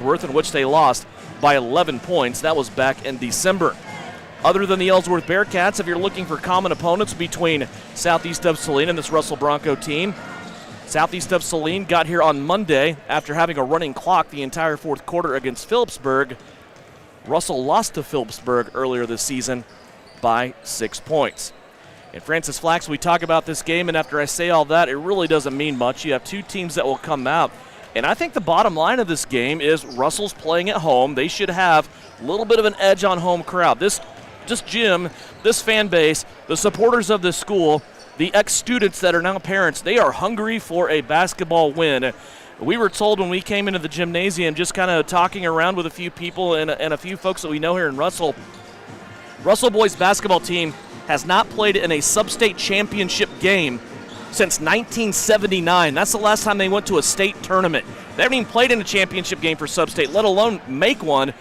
Ellsworth, in which they lost by 11 points. That was back in December. Other than the Ellsworth Bearcats, if you're looking for common opponents between Southeast of Saline and this Russell Bronco team, Southeast of Saline got here on Monday after having a running clock the entire fourth quarter against Phillipsburg. Russell lost to Phillipsburg earlier this season by 6 points. And Francis Flax, we talk about this game, and after I say all that, it really doesn't mean much. You have two teams that will come out. And I think the bottom line of this game is Russell's playing at home. They should have a little bit of an edge on home crowd. This gym, this fan base, the supporters of this school, the ex-students that are now parents, they are hungry for a basketball win. We were told when we came into the gymnasium, just kind of talking around with a few people and a few folks that we know here in Russell boys basketball team has not played in a sub-state championship game since 1979. That's the last time they went to a state tournament. They haven't even played in a championship game for sub-state, let alone make one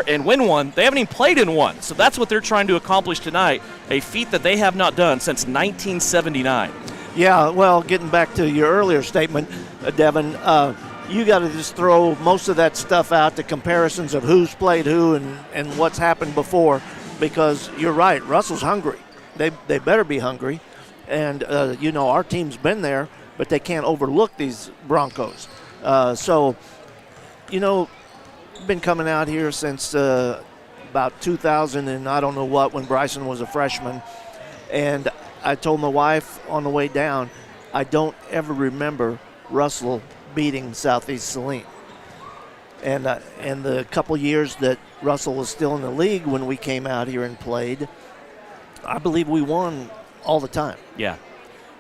and win one. They haven't even played in one. So that's what they're trying to accomplish tonight, a feat that they have not done since 1979. Yeah, well, getting back to your earlier statement, Devin, you got to just throw most of that stuff out, the comparisons of who's played who and what's happened before, because you're right, Russell's hungry. They better be hungry. And, our team's been there, but they can't overlook these Broncos. Been coming out here since about 2000 and I don't know what, when Bryson was a freshman. And I told my wife on the way down, I don't ever remember Russell beating Southeast Saline. And the couple years that Russell was still in the league when we came out here and played, I believe we won all the time. Yeah.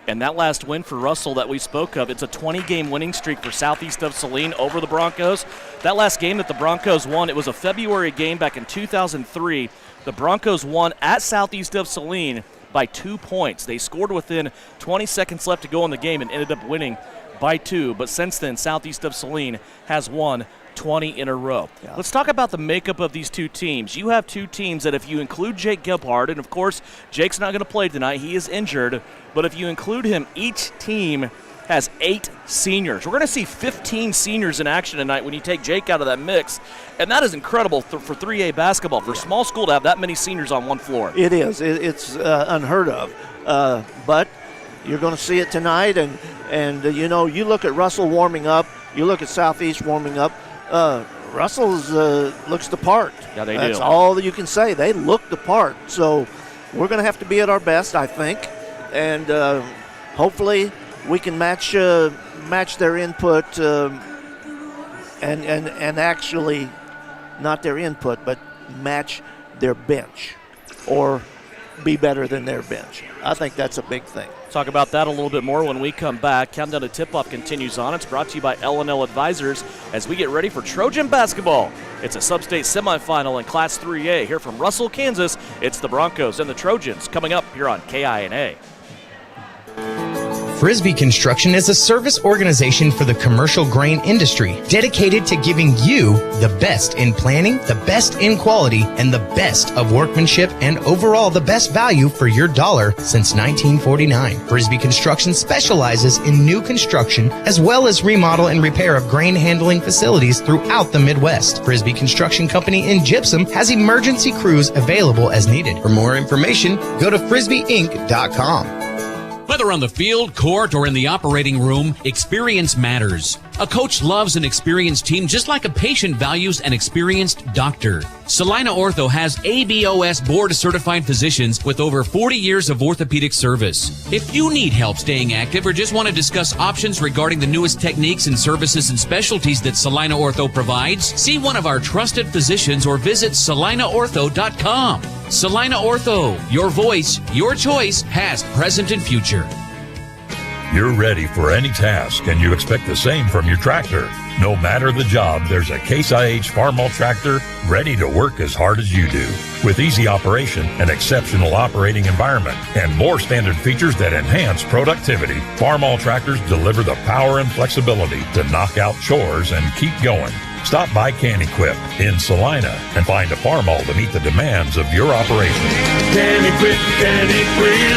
And that last win for Russell that we spoke of, it's a 20-game winning streak for Southeast of Saline over the Broncos. That last game that the Broncos won, it was a February game back in 2003. The Broncos won at Southeast of Saline by 2 points. They scored within 20 seconds left to go in the game and ended up winning by 2. But since then, Southeast of Saline has won 20 in a row. Yeah. Let's talk about the makeup of these two teams. You have two teams that if you include Jake Gebhardt, and of course Jake's not going to play tonight, he is injured, but if you include him, each team has 8 seniors. We're going to see 15 seniors in action tonight when you take Jake out of that mix, and that is incredible for 3A basketball, for a small school to have that many seniors on one floor. It is. It's unheard of, but you're going to see it tonight, and you look at Russell warming up, you look at Southeast warming up, Russell's looks the part. Yeah, they do. That's all that you can say. They look the part. So we're going to have to be at our best, I think, and hopefully we can match their input and actually not their input, but match their bench or be better than their bench. I think that's a big thing. Talk about that a little bit more when we come back. Countdown to tip-off continues on. It's brought to you by L&L Advisors as we get ready for Trojan basketball. It's a sub-state semifinal in Class 3A. Here from Russell, Kansas, it's the Broncos and the Trojans coming up here on KINA. Frisbee Construction is a service organization for the commercial grain industry dedicated to giving you the best in planning, the best in quality, and the best of workmanship, and overall the best value for your dollar since 1949. Frisbee Construction specializes in new construction as well as remodel and repair of grain handling facilities throughout the Midwest. Frisbee Construction Company in Gypsum has emergency crews available as needed. For more information, go to frisbeeinc.com. Whether on the field, court, or in the operating room, experience matters. A coach loves an experienced team just like a patient values an experienced doctor. Salina Ortho has ABOS board-certified physicians with over 40 years of orthopedic service. If you need help staying active or just want to discuss options regarding the newest techniques and services and specialties that Salina Ortho provides, see one of our trusted physicians or visit salinaortho.com. Salina Ortho, your voice, your choice, past, present, and future. You're ready for any task, and you expect the same from your tractor. No matter the job, there's a Case IH Farmall tractor ready to work as hard as you do. With easy operation, an exceptional operating environment, and more standard features that enhance productivity, Farmall tractors deliver the power and flexibility to knock out chores and keep going. Stop by Can-Equip in Salina and find a Farmall to meet the demands of your operation. Can-Equip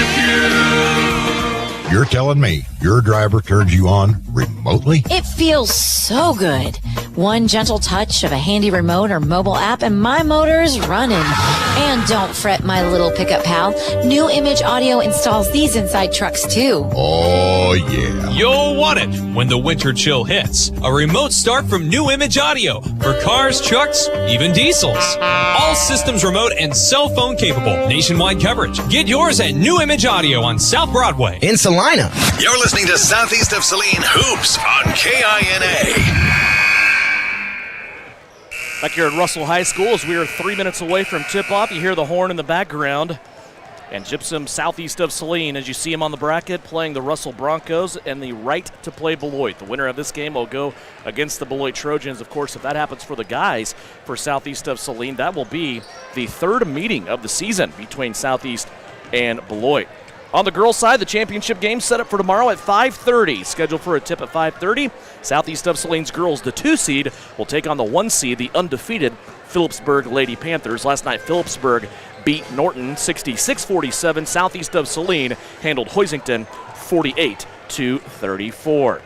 you. You're telling me your driver turns you on remotely? It feels so good. One gentle touch of a handy remote or mobile app and my motor's running. And don't fret, my little pickup pal. New Image Audio installs these inside trucks too. Oh, yeah. You'll want it when the winter chill hits. A remote start from New Image Audio for cars, trucks, even diesels. All systems remote and cell phone capable. Nationwide coverage. Get yours at New Image Audio on South Broadway. In Salina. You're listening to Southeast of Saline Hoops on KINA. Back here at Russell High School, as we are 3 minutes away from tip-off, you hear the horn in the background. And Gypsum southeast of Saline, as you see him on the bracket, playing the Russell Broncos and the right to play Beloit. The winner of this game will go against the Beloit Trojans. Of course, if that happens for the guys for southeast of Saline, that will be the third meeting of the season between Southeast and Beloit. On the girls' side, the championship game set up for tomorrow at 5:30. Scheduled for a tip at 5:30. Southeast of Saline's girls, the 2 seed, will take on the 1 seed, the undefeated Phillipsburg Lady Panthers. Last night, Phillipsburg beat Norton 66-47. Southeast of Saline handled Hoisington 48-34.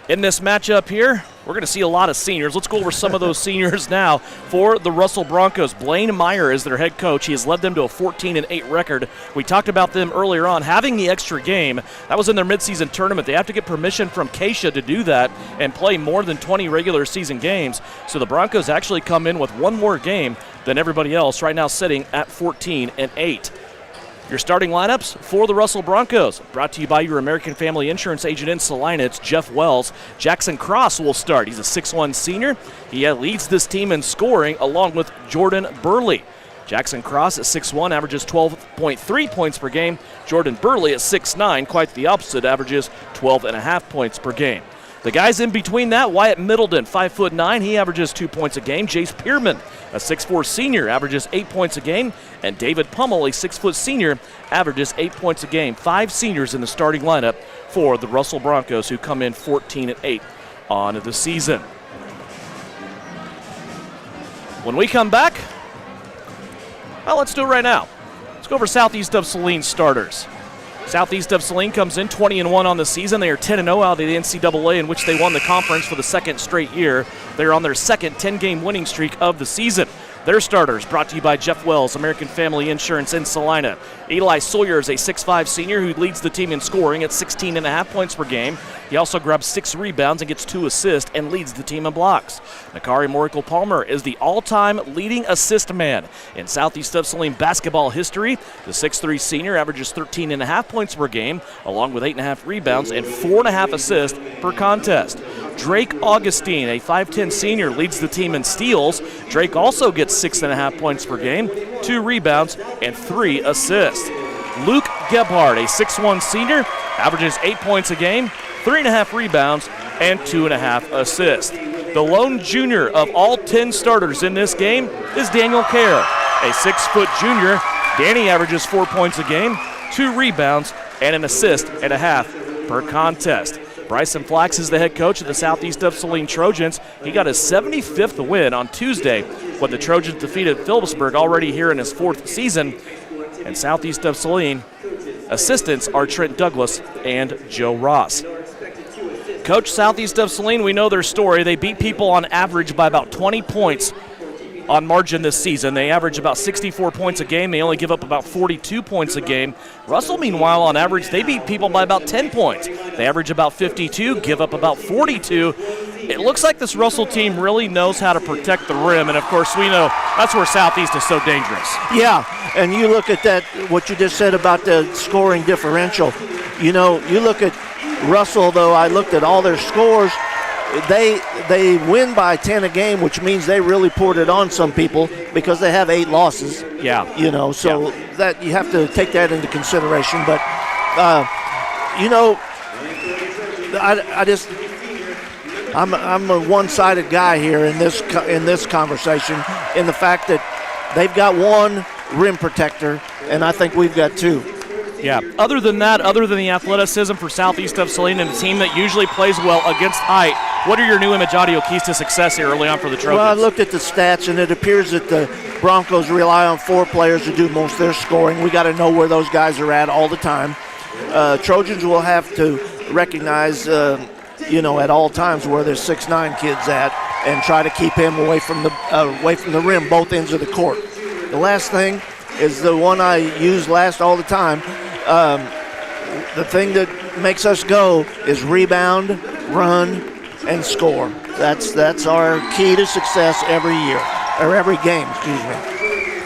In this matchup here, we're going to see a lot of seniors. Let's go over some of those seniors now for the Russell Broncos. Blaine Meyer is their head coach. He has led them to a 14-8 record. We talked about them earlier on having the extra game. That was in their midseason tournament. They have to get permission from Keisha to do that and play more than 20 regular season games. So the Broncos actually come in with one more game than everybody else, right now sitting at 14-8. Your starting lineups for the Russell Broncos, brought to you by your American Family Insurance agent in Salina. It's Jeff Wells. Jackson Cross will start. He's a 6'1 senior. He leads this team in scoring along with Jordan Burley. Jackson Cross at 6'1 averages 12.3 points per game. Jordan Burley at 6'9, quite the opposite, averages 12.5 points per game. The guys in between that, Wyatt Middleton, 5'9", he averages 2 points a game. Jace Pierman, a 6'4 senior, averages 8 points a game. And David Pummel, a 6' senior, averages 8 points a game. 5 seniors in the starting lineup for the Russell Broncos, who come in 14-8 on the season. When we come back, well, let's do it right now. Let's go over Southeast of Saline starters. Southeast of Saline comes in 20-1 on the season. They are 10-0 out of the NCAA, in which they won the conference for the second straight year. They're on their second 10-game winning streak of the season. Their starters, brought to you by Jeff Wells, American Family Insurance in Salina. Eli Sawyer is a 6'5 senior who leads the team in scoring at 16.5 points per game. He also grabs 6 rebounds and gets 2 assists and leads the team in blocks. Nakari Morikel Palmer is the all-time leading assist man in Southeast of Saline basketball history. The 6'3 senior averages 13.5 points per game, along with 8.5 rebounds and 4.5 assists per contest. Drake Augustine, a 5'10 senior, leads the team in steals. Drake also gets 6.5 points per game, 2 rebounds, and 3 assists. Luke Gebhardt, a 6'1 senior, averages 8 points a game, 3.5 rebounds, and 2.5 assists. The lone junior of all 10 starters in this game is Daniel Kerr, a 6' junior. Danny averages 4 points a game, 2 rebounds, and an assist and a half per contest. Bryson Flax is the head coach of the Southeast of Saline Trojans. He got his 75th win on Tuesday when the Trojans defeated Phillipsburg, already here in his 4th season. And Southeast of Saline assistants are Trent Douglas and Joe Ross. Coach Southeast of Saline, we know their story. They beat people on average by about 20 points on margin this season. They average about 64 points a game. They only give up about 42 points a game. Russell, meanwhile, on average, they beat people by about 10 points. They average about 52, give up about 42. It looks like this Russell team really knows how to protect the rim, and of course we know that's where Southeast is so dangerous. Yeah, and you look at that, what you just said about the scoring differential. You know, you look at Russell, though, I looked at all their scores. They win by 10 a game, which means they really poured it on some people because they have 8 losses. Yeah. You know, so that you have to take that into consideration. But, you know, I'm a one-sided guy here in this conversation, in the fact that they've got 1 rim protector, and I think we've got 2. Yeah, other than that, other than the athleticism for Southeast of Saline and a team that usually plays well against height, what are your New Image Audio keys to success here early on for the Trojans? Well, I looked at the stats, and it appears that the Broncos rely on 4 players to do most of their scoring. We got to know where those guys are at all the time. Trojans will have to recognize at all times where there's 6'9" kids at, and try to keep him away from the rim, both ends of the court. The last thing is the one I use last all the time. The thing that makes us go is rebound, run, and score. That's our key to success every year, or every game, excuse me.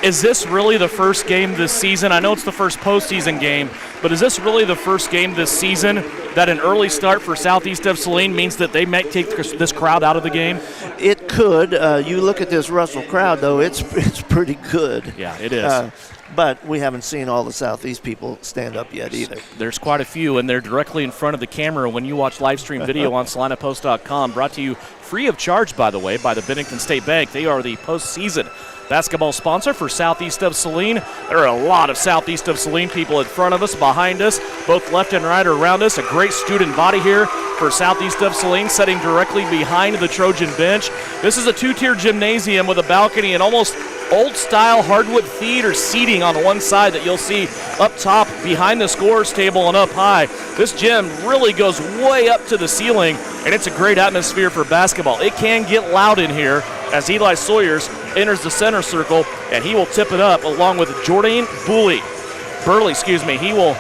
Is this really the first game this season? I know it's the first postseason game, but is this really the first game this season that an early start for Southeast of Saline means that they might take this crowd out of the game? It could. You look at this Russell crowd, though, it's pretty good. Yeah, it is. But we haven't seen all the Southeast people stand up yet either. There's quite a few, and they're directly in front of the camera when you watch live stream video on SalinaPost.com. Brought to you free of charge, by the way, by the Bennington State Bank. They are the postseason basketball sponsor for Southeast of Saline. There are a lot of Southeast of Saline people in front of us, behind us, both left and right around us. A great student body here for Southeast of Saline, sitting directly behind the Trojan bench. This is a two-tier gymnasium with a balcony and almost old-style hardwood theater seating on one side that you'll see up top behind the scorer's table and up high. This gym really goes way up to the ceiling, and it's a great atmosphere for basketball. It can get loud in here as Eli Sawyers enters the center circle, and he will tip it up along with Jordan Burley. He will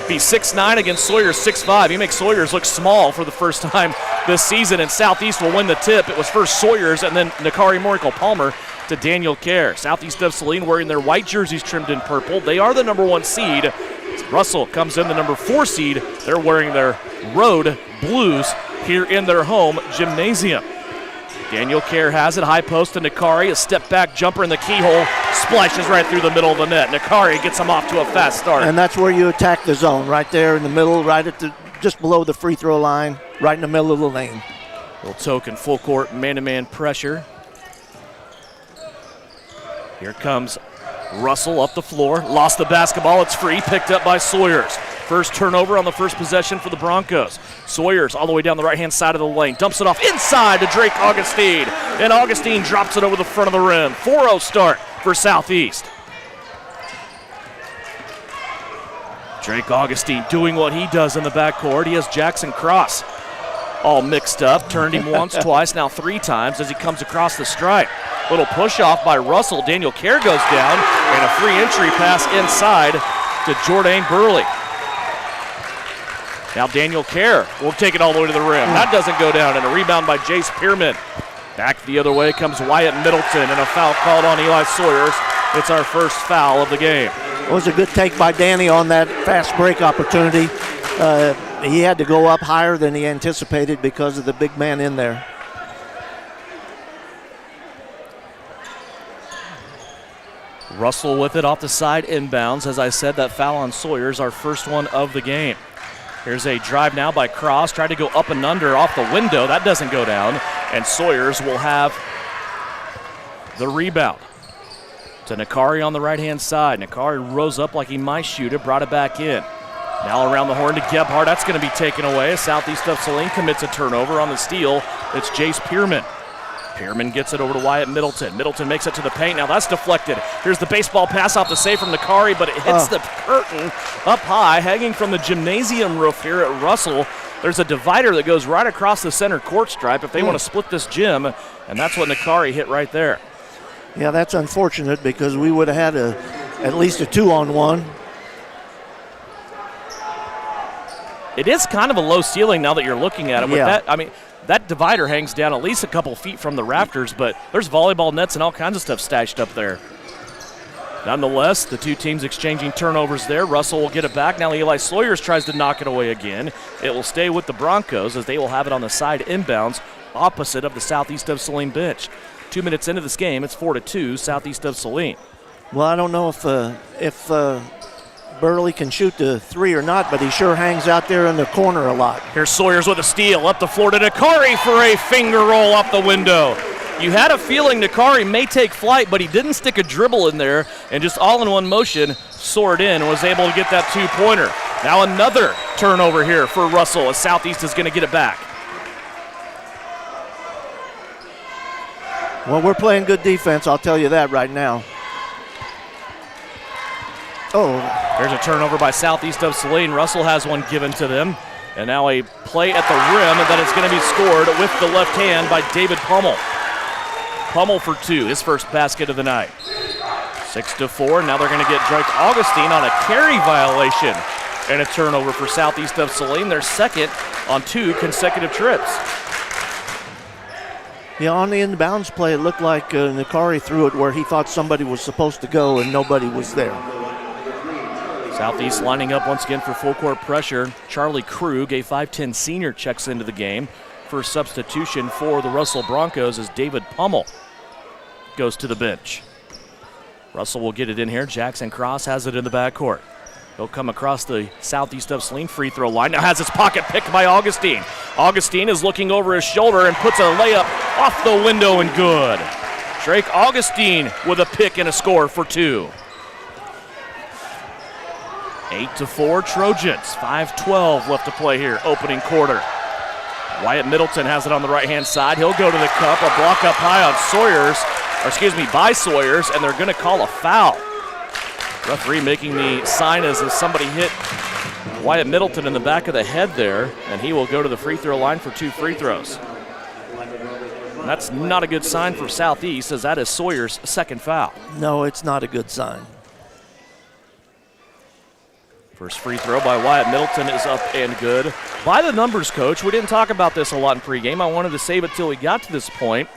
be 6'9" against Sawyers 6'5". He makes Sawyers look small for the first time this season, and Southeast will win the tip. It was first Sawyers and then Nakari Morikel-Palmer to Daniel Kerr. Southeast of Saline wearing their white jerseys trimmed in purple. They are the number 1 seed. Russell comes in the number 4 seed. They're wearing their road blues here in their home gymnasium. Daniel Kerr has it, high post to Nakari, a step-back jumper in the keyhole, splashes right through the middle of the net. Nakari gets him off to a fast start. And that's where you attack the zone, right there in the middle, right at just below the free throw line, right in the middle of the lane. Little token full court man-to-man pressure. Here comes Russell up the floor, lost the basketball, it's free, picked up by Sawyers. First turnover on the first possession for the Broncos. Sawyers all the way down the right-hand side of the lane, dumps it off inside to Drake Augustine, and Augustine drops it over the front of the rim. 4-0 start for Southeast. Drake Augustine doing what he does in the backcourt. He has Jackson Cross all mixed up, turned him once, twice, now 3 times as he comes across the stripe. Little push off by Russell. Daniel Kerr goes down, and a free entry pass inside to Jordan Burley. Now Daniel Kerr will take it all the way to the rim. That doesn't go down, and a rebound by Jace Pierman. Back the other way comes Wyatt Middleton, and a foul called on Eli Sawyers. It's our first foul of the game. It was a good take by Danny on that fast break opportunity. He had to go up higher than he anticipated because of the big man in there. Russell with it off the side inbounds. As I said, that foul on Sawyers, our first one of the game. Here's a drive now by Cross. Tried to go up and under off the window. That doesn't go down. And Sawyers will have the rebound. To Nakari on the right-hand side. Nakari rose up like he might shoot it, brought it back in. Now around the horn to Gebhardt. That's going to be taken away. Southeast of Saline commits a turnover on the steal. It's Jace Pierman. Pierman gets it over to Wyatt Middleton. Middleton makes it to the paint. Now that's deflected. Here's the baseball pass off the save from Nakari, but it hits the curtain up high, hanging from the gymnasium roof here at Russell. There's a divider that goes right across the center court stripe if they want to split this gym, and that's what Nakari hit right there. Yeah, that's unfortunate because we would have had at least a 2-on-1. It is kind of a low ceiling now that you're looking at it. With Yeah. that, I mean, that divider hangs down at least a couple feet from the rafters, but there's volleyball nets and all kinds of stuff stashed up there. Nonetheless, the two teams exchanging turnovers there. Russell will get it back. Now Eli Sawyers tries to knock it away again. It will stay with the Broncos as they will have it on the side inbounds opposite of the Southeast of Saline bench. 2 minutes into this game, it's 4-2, Southeast of Saline. Well, I don't know if Burley can shoot the 3 or not, but he sure hangs out there in the corner a lot. Here's Sawyers with a steal. Up the floor to Nakari for a finger roll off the window. You had a feeling Nakari may take flight, but he didn't stick a dribble in there, and just all in one motion soared in and was able to get that 2-pointer. Now another turnover here for Russell as Southeast is going to get it back. Well, we're playing good defense, I'll tell you that right now. Oh, there's a turnover by Southeast of Saline. Russell has one given to them, And now a play at the rim that is going to be scored with the left hand by David Pummel. Pummel for 2, his first basket of the night. 6-4, now they're going to get Drake Augustine on a carry violation and a turnover for Southeast of Saline, their second on 2 consecutive trips. Yeah, on the inbounds play, it looked like Nakari threw it where he thought somebody was supposed to go and nobody was there. Southeast lining up once again for full court pressure. Charlie Krug, a 5'10 senior, checks into the game. First substitution for the Russell Broncos as David Pummel goes to the bench. Russell will get it in here. Jackson Cross has it in the backcourt. He'll come across the Southeast of Saline free throw line. Now has his pocket picked by Augustine. Augustine is looking over his shoulder and puts a layup off the window and good. Drake Augustine with a pick and a score for 2. 8-4 Trojans. 5:12 left to play here, opening quarter. Wyatt Middleton has it on the right-hand side. He'll go to the cup. A block up high on by Sawyers, and they're going to call a foul. Referee making the sign as if somebody hit Wyatt Middleton in the back of the head there, and he will go to the free throw line for 2 free throws. And that's not a good sign for Southeast, as that is Sawyer's second foul. No, it's not a good sign. First free throw by Wyatt Middleton is up and good. By the numbers, Coach, we didn't talk about this a lot in pregame. I wanted to save it till we got to this point.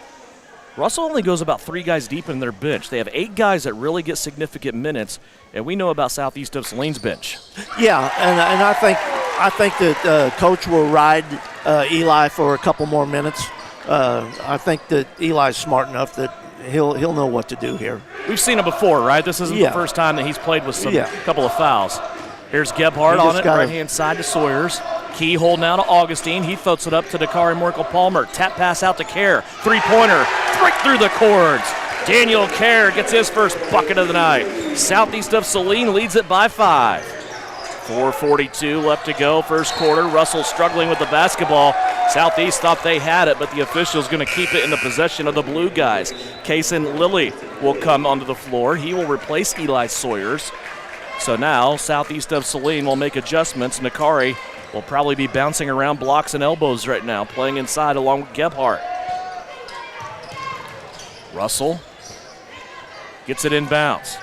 Russell only goes about 3 guys deep in their bench. They have 8 guys that really get significant minutes, and we know about Southeast of Saline's bench. Yeah, and I think that Coach will ride Eli for a couple more minutes. I think that Eli's smart enough that he'll know what to do here. We've seen him before, right? This isn't the first time that he's played with some couple of fouls. Here's Gebhardt on it, right-hand side to Sawyers. Keyhole now to Augustine. He floats it up to Dakari Merkel-Palmer. Tap pass out to Kerr. Three-pointer, right through the cords. Daniel Kerr gets his first bucket of the night. Southeast of Saline leads it by 5. 4:42 left to go, first quarter. Russell struggling with the basketball. Southeast thought they had it, but the official's going to keep it in the possession of the blue guys. Kaysen Lilly will come onto the floor. He will replace Eli Sawyers. So now Southeast of Saline will make adjustments. Nakari will probably be bouncing around blocks and elbows right now, playing inside along with Gebhardt. Russell gets it inbounds.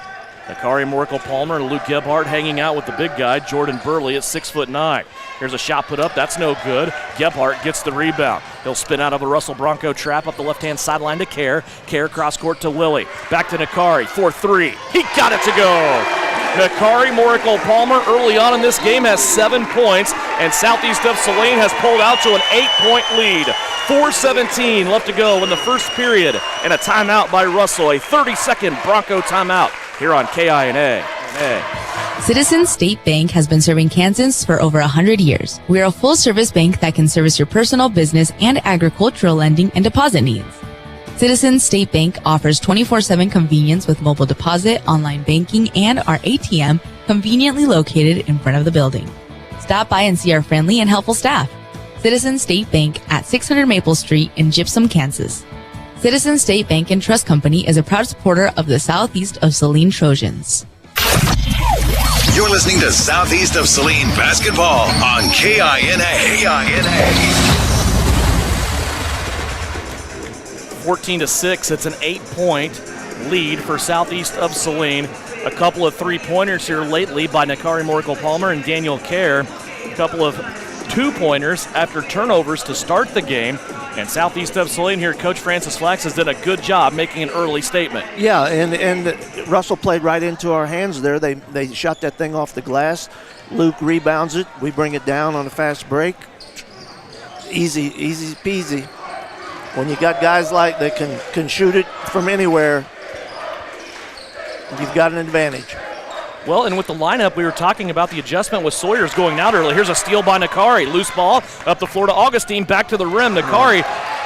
Nakari Merkel-Palmer and Luke Gebhardt hanging out with the big guy, Jordan Burley at 6'9". Here's a shot put up. That's no good. Gebhardt gets the rebound. He'll spin out of a Russell Bronco trap up the left-hand sideline to Kerr. Kerr cross-court to Lilly. Back to Nakari for 3. He got it to go. Nakari Merkel-Palmer early on in this game has 7 points, and Southeast of Saline has pulled out to an 8-point lead. 4:17 left to go in the first period, and a timeout by Russell, a 30-second Bronco timeout here on KINA. Citizens State Bank has been serving Kansans for over 100 years. We are a full-service bank that can service your personal, business, and agricultural lending and deposit needs. Citizens State Bank offers 24/7 convenience with mobile deposit, online banking, and our ATM conveniently located in front of the building. Stop by and see our friendly and helpful staff. Citizens State Bank at 600 Maple Street in Gypsum, Kansas. Citizens State Bank and Trust Company is a proud supporter of the Southeast of Saline Trojans. You're listening to Southeast of Saline basketball on KINA. 14-6, it's an 8-point lead for Southeast of Saline. A couple of 3-pointers here lately by Nakari Merkel-Palmer and Daniel Kerr. A couple of 2-pointers after turnovers to start the game. And Southeast of Saline here, Coach Francis Flax has done a good job making an early statement. Yeah, and Russell played right into our hands there. They shot that thing off the glass. Luke rebounds it. We bring it down on a fast break. Easy peasy. When you got guys like that can shoot it from anywhere, you've got an advantage. Well, and with the lineup, we were talking about the adjustment with Sawyers going out early. Here's a steal by Nakari. Loose ball up the floor to Augustine, back to the rim. Nakari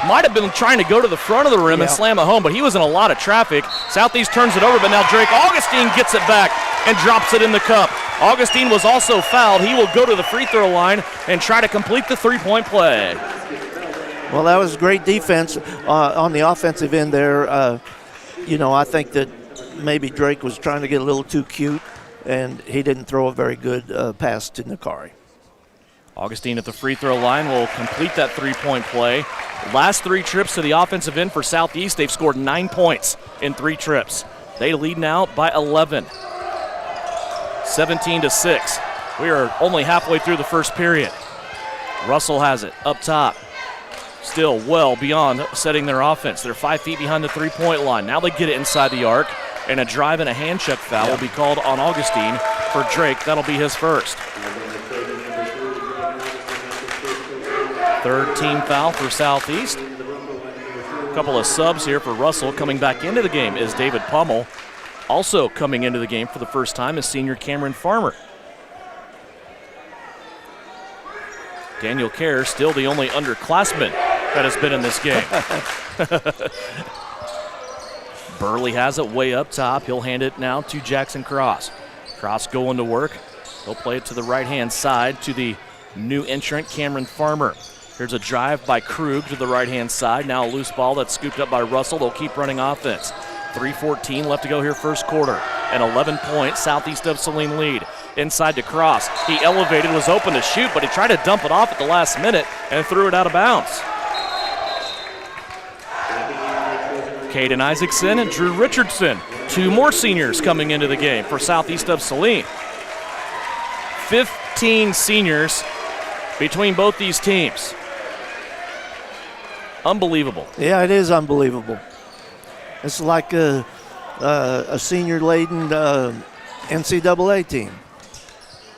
might have been trying to go to the front of the rim and slam it home, but he was in a lot of traffic. Southeast turns it over, but now Drake Augustine gets it back and drops it in the cup. Augustine was also fouled. He will go to the free throw line and try to complete the 3-point play. Well, that was great defense on the offensive end there. I think that maybe Drake was trying to get a little too cute, and he didn't throw a very good pass to Nakari. Augustine at the free throw line will complete that three-point play. Last 3 trips to the offensive end for Southeast, they've scored 9 points in 3 trips. They lead now by 11. 17-6. We are only halfway through the first period. Russell has it up top. Still well beyond setting their offense. They're 5 feet behind the three-point line. Now they get it inside the arc, and a drive and a hand check foul will be called on Augustine for Drake. That'll be his first. Third team foul for Southeast. A couple of subs here for Russell. Coming back into the game is David Pummel. Also coming into the game for the first time is senior Cameron Farmer. Daniel Kerr still the only underclassman that has been in this game. Burley has it way up top. He'll hand it now to Jackson Cross. Cross going to work. He'll play it to the right-hand side to the new entrant, Cameron Farmer. Here's a drive by Krug to the right-hand side. Now a loose ball that's scooped up by Russell. They'll keep running offense. 3:14 left to go here first quarter. An 11-point Southeast of Saline lead. Inside to Cross. He elevated, was open to shoot, but he tried to dump it off at the last minute and threw it out of bounds. Caden Isaacson and Drew Richardson, 2 more seniors coming into the game for Southeast of Saline. 15 seniors between both these teams. Unbelievable. Yeah, it is unbelievable. It's like a senior-laden NCAA team.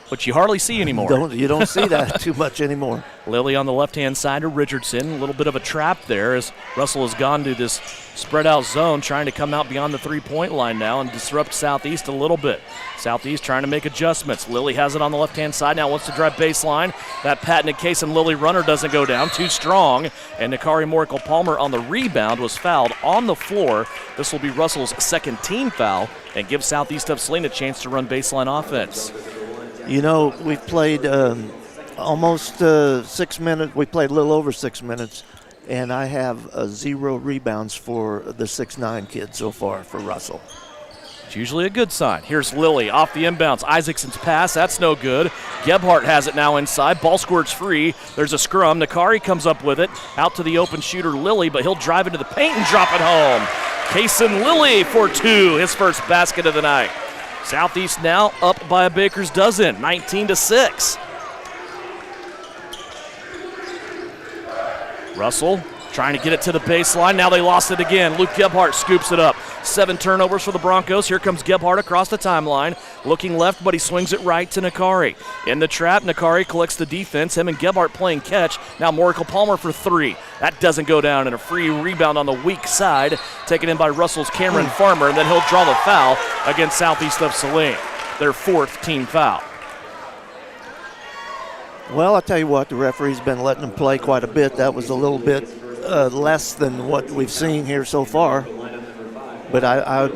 Which you hardly see anymore. You don't see that too much anymore. Lilly on the left-hand side to Richardson. A little bit of a trap there as Russell has gone to this spread-out zone, trying to come out beyond the three-point line now and disrupt Southeast a little bit. Southeast trying to make adjustments. Lilly has it on the left-hand side now, wants to drive baseline. That patented case and Lilly runner doesn't go down, too strong. And Nakari Moracle-Palmer on the rebound was fouled on the floor. This will be Russell's second team foul and give Southeast of Saline a chance to run baseline offense. You know, we've played almost 6 minutes. We played a little over 6 minutes, and I have 0 rebounds for the 6'9" kid so far for Russell. It's usually a good sign. Here's Lilly off the inbounds. Isaacson's pass, that's no good. Gebhardt has it now inside. Ball squirts free. There's a scrum. Nakari comes up with it. Out to the open shooter, Lilly, but he'll drive into the paint and drop it home. Kason Lilly for 2, his first basket of the night. Southeast now up by a baker's dozen, 19-6. Russell trying to get it to the baseline. Now they lost it again. Luke Gebhardt scoops it up. 7 turnovers for the Broncos. Here comes Gebhardt across the timeline. Looking left, but he swings it right to Nakari. In the trap, Nakari collects the defense. Him and Gebhardt playing catch. Now Moracle-Palmer for 3. That doesn't go down, and a free rebound on the weak side. Taken in by Russell's Cameron Farmer, and then he'll draw the foul against Southeast of Saline. Their 4th team foul. Well, I'll tell you what, the referee's been letting them play quite a bit. That was a little bit less than what we've seen here so far. But I'm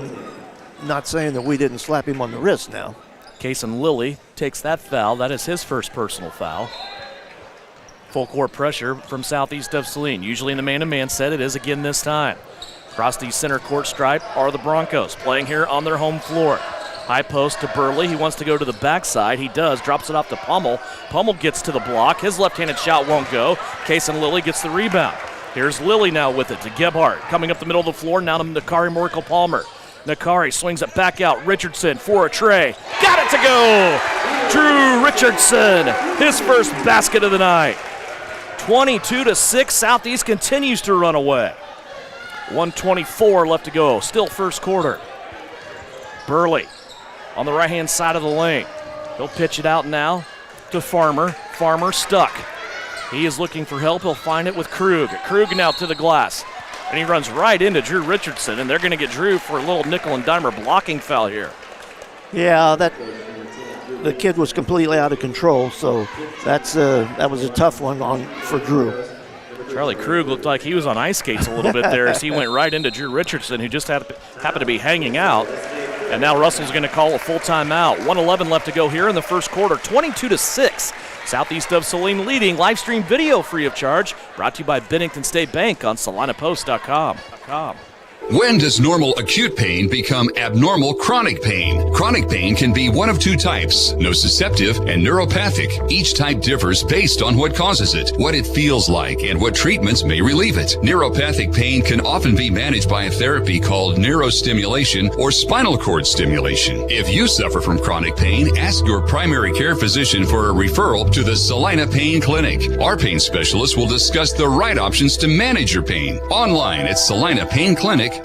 not saying that we didn't slap him on the wrist now. Kason Lilly takes that foul. That is his first personal foul. Full court pressure from Southeast of Saline. Usually in the man-to-man set, it is again this time. Across the center court stripe are the Broncos, playing here on their home floor. High post to Burley. He wants to go to the backside. He does. Drops it off to Pummel. Pummel gets to the block. His left-handed shot won't go. Kason Lilly gets the rebound. Here's Lilly now with it to Gebhardt. Coming up the middle of the floor, now to Nakari Moracle-Palmer. Nakari swings it back out. Richardson for a tray. Got it to go! Drew Richardson, his first basket of the night. 22-6, Southeast continues to run away. 1:24 left to go, still first quarter. Burley on the right-hand side of the lane. He'll pitch it out now to Farmer. Farmer stuck. He is looking for help. He'll find it with Krug. Krug now to the glass. And he runs right into Drew Richardson, and they're going to get Drew for a little nickel and dimer blocking foul here. Yeah, the kid was completely out of control, so that was a tough one for Drew. Charlie Krug looked like he was on ice skates a little bit there as he went right into Drew Richardson, who just happened to be hanging out. And now Russell's going to call a full timeout. 1:11 left to go here in the first quarter. 22-6. Southeast of Saline leading. Live stream video free of charge. Brought to you by Bennington State Bank on SalinaPost.com. When does normal acute pain become abnormal chronic pain? Chronic pain can be one of two types, nociceptive and neuropathic. Each type differs based on what causes it, what it feels like, and what treatments may relieve it. Neuropathic pain can often be managed by a therapy called neurostimulation or spinal cord stimulation. If you suffer from chronic pain, ask your primary care physician for a referral to the Saline Pain Clinic. Our pain specialist will discuss the right options to manage your pain. Online at salinapainclinic.org.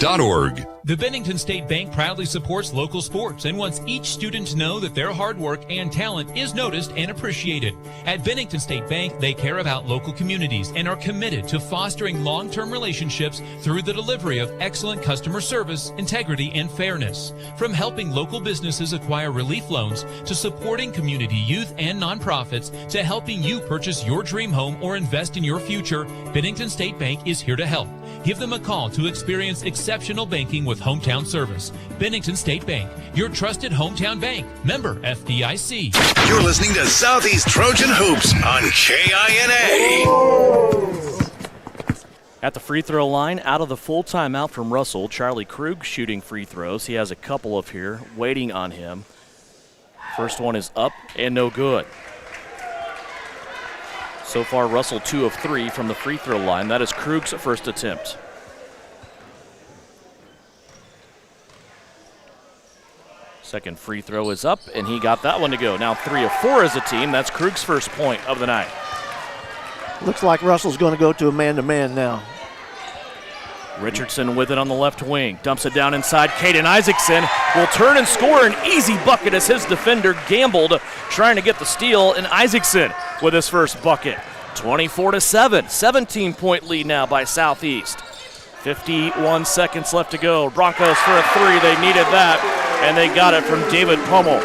The Bennington State Bank proudly supports local sports and wants each student to know that their hard work and talent is noticed and appreciated. At Bennington State Bank, they care about local communities and are committed to fostering long-term relationships through the delivery of excellent customer service, integrity, and fairness. From helping local businesses acquire relief loans to supporting community youth and nonprofits to helping you purchase your dream home or invest in your future, Bennington State Bank is here to help. Give them a call to experience exceptional banking with hometown service. Bennington State Bank, your trusted hometown bank. Member FDIC. You're listening to Southeast Trojan Hoops on KINA. At the free throw line, out of the full timeout from Russell, Charlie Krug shooting free throws. He has a couple of here waiting on him. First one is up and no good. So far, Russell 2 of 3 from the free throw line. That is Krug's first attempt. Second free throw is up, and he got that one to go. Now 3 of 4 as a team. That's Krug's first point of the night. Looks like Russell's going to go to a man-to-man now. Richardson with it on the left wing. Dumps it down inside. Caden Isaacson will turn and score an easy bucket as his defender gambled, trying to get the steal, and Isaacson with his first bucket. 24-7, 17-point lead now by Southeast. 51 seconds left to go. Broncos for a 3. They needed that, and they got it from David Pummel.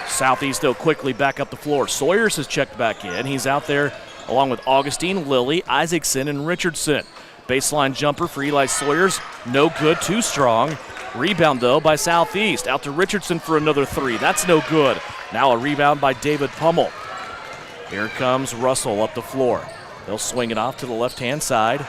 Southeast, though, quickly back up the floor. Sawyers has checked back in. He's out there along with Augustine, Lilly, Isaacson, and Richardson. Baseline jumper for Eli Sawyers. No good, too strong. Rebound, though, by Southeast. Out to Richardson for another 3. That's no good. Now a rebound by David Pummel. Here comes Russell up the floor. They'll swing it off to the left-hand side.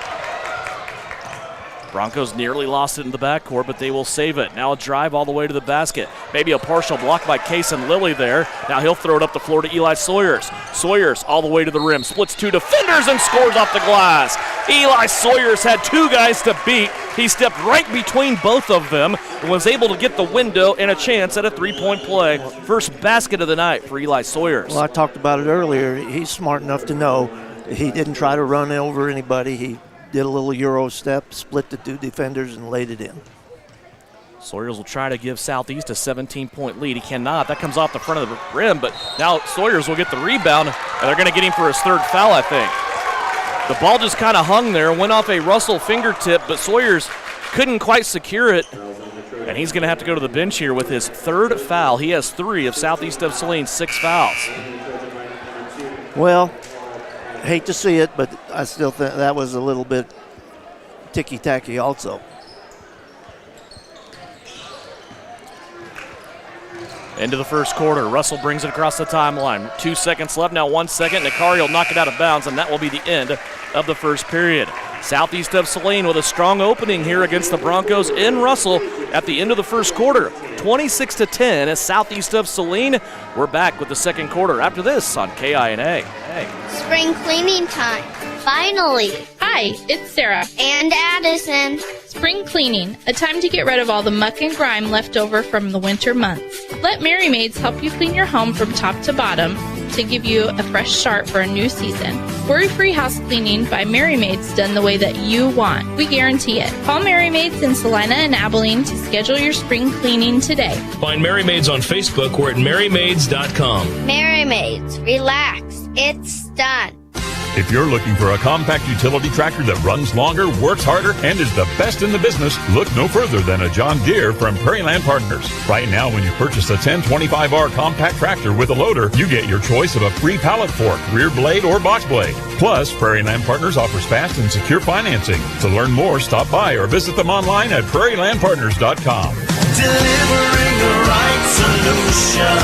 Broncos nearly lost it in the backcourt, but they will save it. Now a drive all the way to the basket. Maybe a partial block by Kason Lilly there. Now he'll throw it up the floor to Eli Sawyers. Sawyers all the way to the rim. Splits 2 defenders and scores off the glass. Eli Sawyers had 2 guys to beat. He stepped right between both of them and was able to get the window and a chance at a 3-point play. First basket of the night for Eli Sawyers. Well, I talked about it earlier. He's smart enough to know he didn't try to run over anybody. He did a little Euro step, split the 2 defenders, and laid it in. Sawyers will try to give Southeast a 17-point lead. He cannot. That comes off the front of the rim, but now Sawyers will get the rebound, and they're going to get him for his 3rd foul, I think. The ball just kind of hung there, went off a Russell fingertip, but Sawyers couldn't quite secure it, and he's going to have to go to the bench here with his 3rd foul. He has 3 of Southeast of Saline's 6 fouls. Well, hate to see it, but I still think that was a little bit ticky-tacky also. Into the first quarter. Russell brings it across the timeline. 2 seconds left, now 1 second. Nikari will knock it out of bounds, and that will be the end of the first period. Southeast of Saline with a strong opening here against the Broncos in Russell at the end of the first quarter. 26-10 as Southeast of Saline. We're back with the second quarter after this on KINA. Hey. Spring cleaning time. Finally. Hi, it's Sarah. And Addison. Spring cleaning, a time to get rid of all the muck and grime left over from the winter months. Let Merry Maids help you clean your home from top to bottom to give you a fresh start for a new season. Worry-free house cleaning by Merry Maids done the way that you want. We guarantee it. Call Merry Maids in Salina and Abilene to schedule your spring cleaning today. Find Merry Maids on Facebook or at merrymaids.com. Merry Maids, relax. It's done. If you're looking for a compact utility tractor that runs longer, works harder, and is the best in the business, look no further than a John Deere from Prairie Land Partners. Right now, when you purchase a 1025R compact tractor with a loader, you get your choice of a free pallet fork, rear blade, or box blade. Plus, Prairie Land Partners offers fast and secure financing. To learn more, stop by or visit them online at prairielandpartners.com. Delivering the right solution.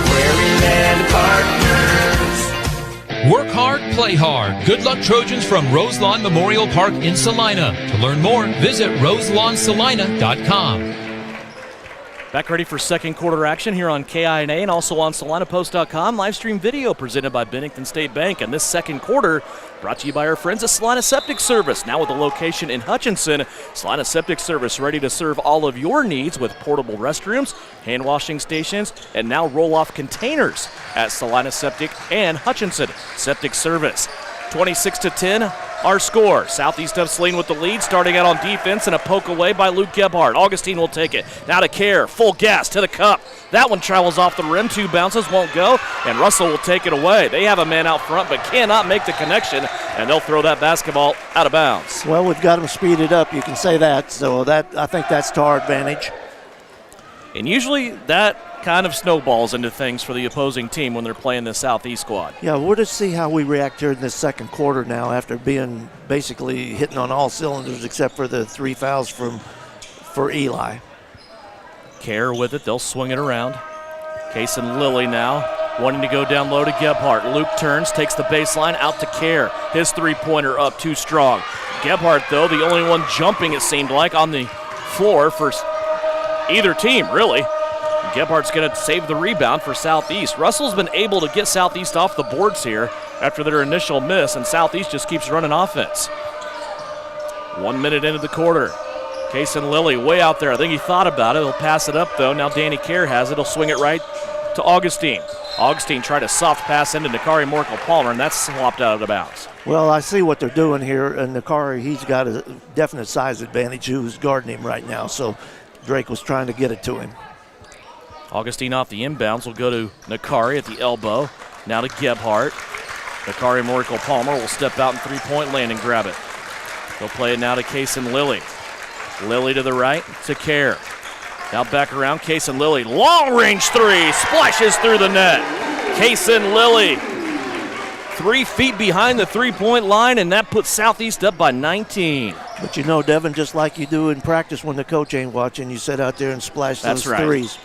Prairie Land Partners. Work hard, play hard. Good luck, Trojans from Roselawn Memorial Park in Salina. To learn more, visit roselawnsalina.com. Back ready for second quarter action here on KINA and also on SalinaPost.com. Live stream video presented by Bennington State Bank. And this second quarter brought to you by our friends at Salina Septic Service. Now with a location in Hutchinson, Salina Septic Service ready to serve all of your needs with portable restrooms, hand washing stations, and now roll-off containers at Salina Septic and Hutchinson Septic Service. 26-10. Our score. Southeast of Saline with the lead, starting out on defense and a poke away by Luke Gebhardt. Augustine will take it. Now to Kerr. Full gas to the cup. That one travels off the rim. 2 bounces, won't go. And Russell will take it away. They have a man out front but cannot make the connection, and they'll throw that basketball out of bounds. Well, we've got them speeded up. You can say that. So I think that's to our advantage. And usually that kind of snowballs into things for the opposing team when they're playing the Southeast squad. Yeah, we'll just see how we react here in this second quarter now after being basically hitting on all cylinders except for the 3 fouls for Eli. Kerr with it. They'll swing it around. Case and Lilly now wanting to go down low to Gebhardt. Luke turns, takes the baseline out to Kerr. His three-pointer up too strong. Gebhardt, though, the only one jumping, it seemed like, on the floor for either team, really. Gebhardt's going to save the rebound for Southeast. Russell's been able to get Southeast off the boards here after their initial miss, and Southeast just keeps running offense. 1 minute into the quarter. Case and Lilly way out there. I think he thought about it. He'll pass it up, though. Now Danny Kerr has it. He'll swing it right to Augustine. Augustine tried a soft pass into Nakari Morkel-Palmer, and that's swapped out of bounds. Well, I see what they're doing here, and Nakari, he's got a definite size advantage who's guarding him right now, so Drake was trying to get it to him. Augustine off the inbounds will go to Nakari at the elbow. Now to Gebhardt. Nakari Morkel-Palmer will step out in three-point land and grab it. They'll play it now to Case and Lilly. Lilly to the right to Kerr. Now back around, Case and Lilly. Long-range three, splashes through the net. Case and Lilly 3 feet behind the three-point line, and that puts Southeast up by 19. But you know, Devin, just like you do in practice when the coach ain't watching, you sit out there and splash those threes.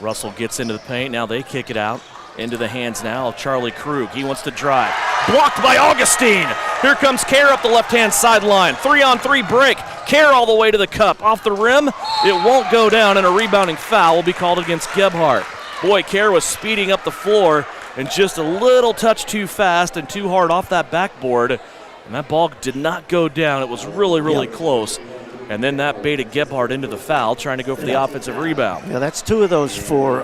Russell gets into the paint. Now they kick it out into the hands now of Charlie Krug. He wants to drive. Blocked by Augustine. Here comes Kerr up the left-hand sideline. 3-on-3 break. Kerr all the way to the cup. Off the rim. It won't go down, and a rebounding foul will be called against Gebhardt. Boy, Kerr was speeding up the floor and just a little touch too fast and too hard off that backboard. And that ball did not go down. It was really, really close. And then that baited Gebhardt into the foul, trying to go for the offensive rebound. Yeah, that's 2 of those for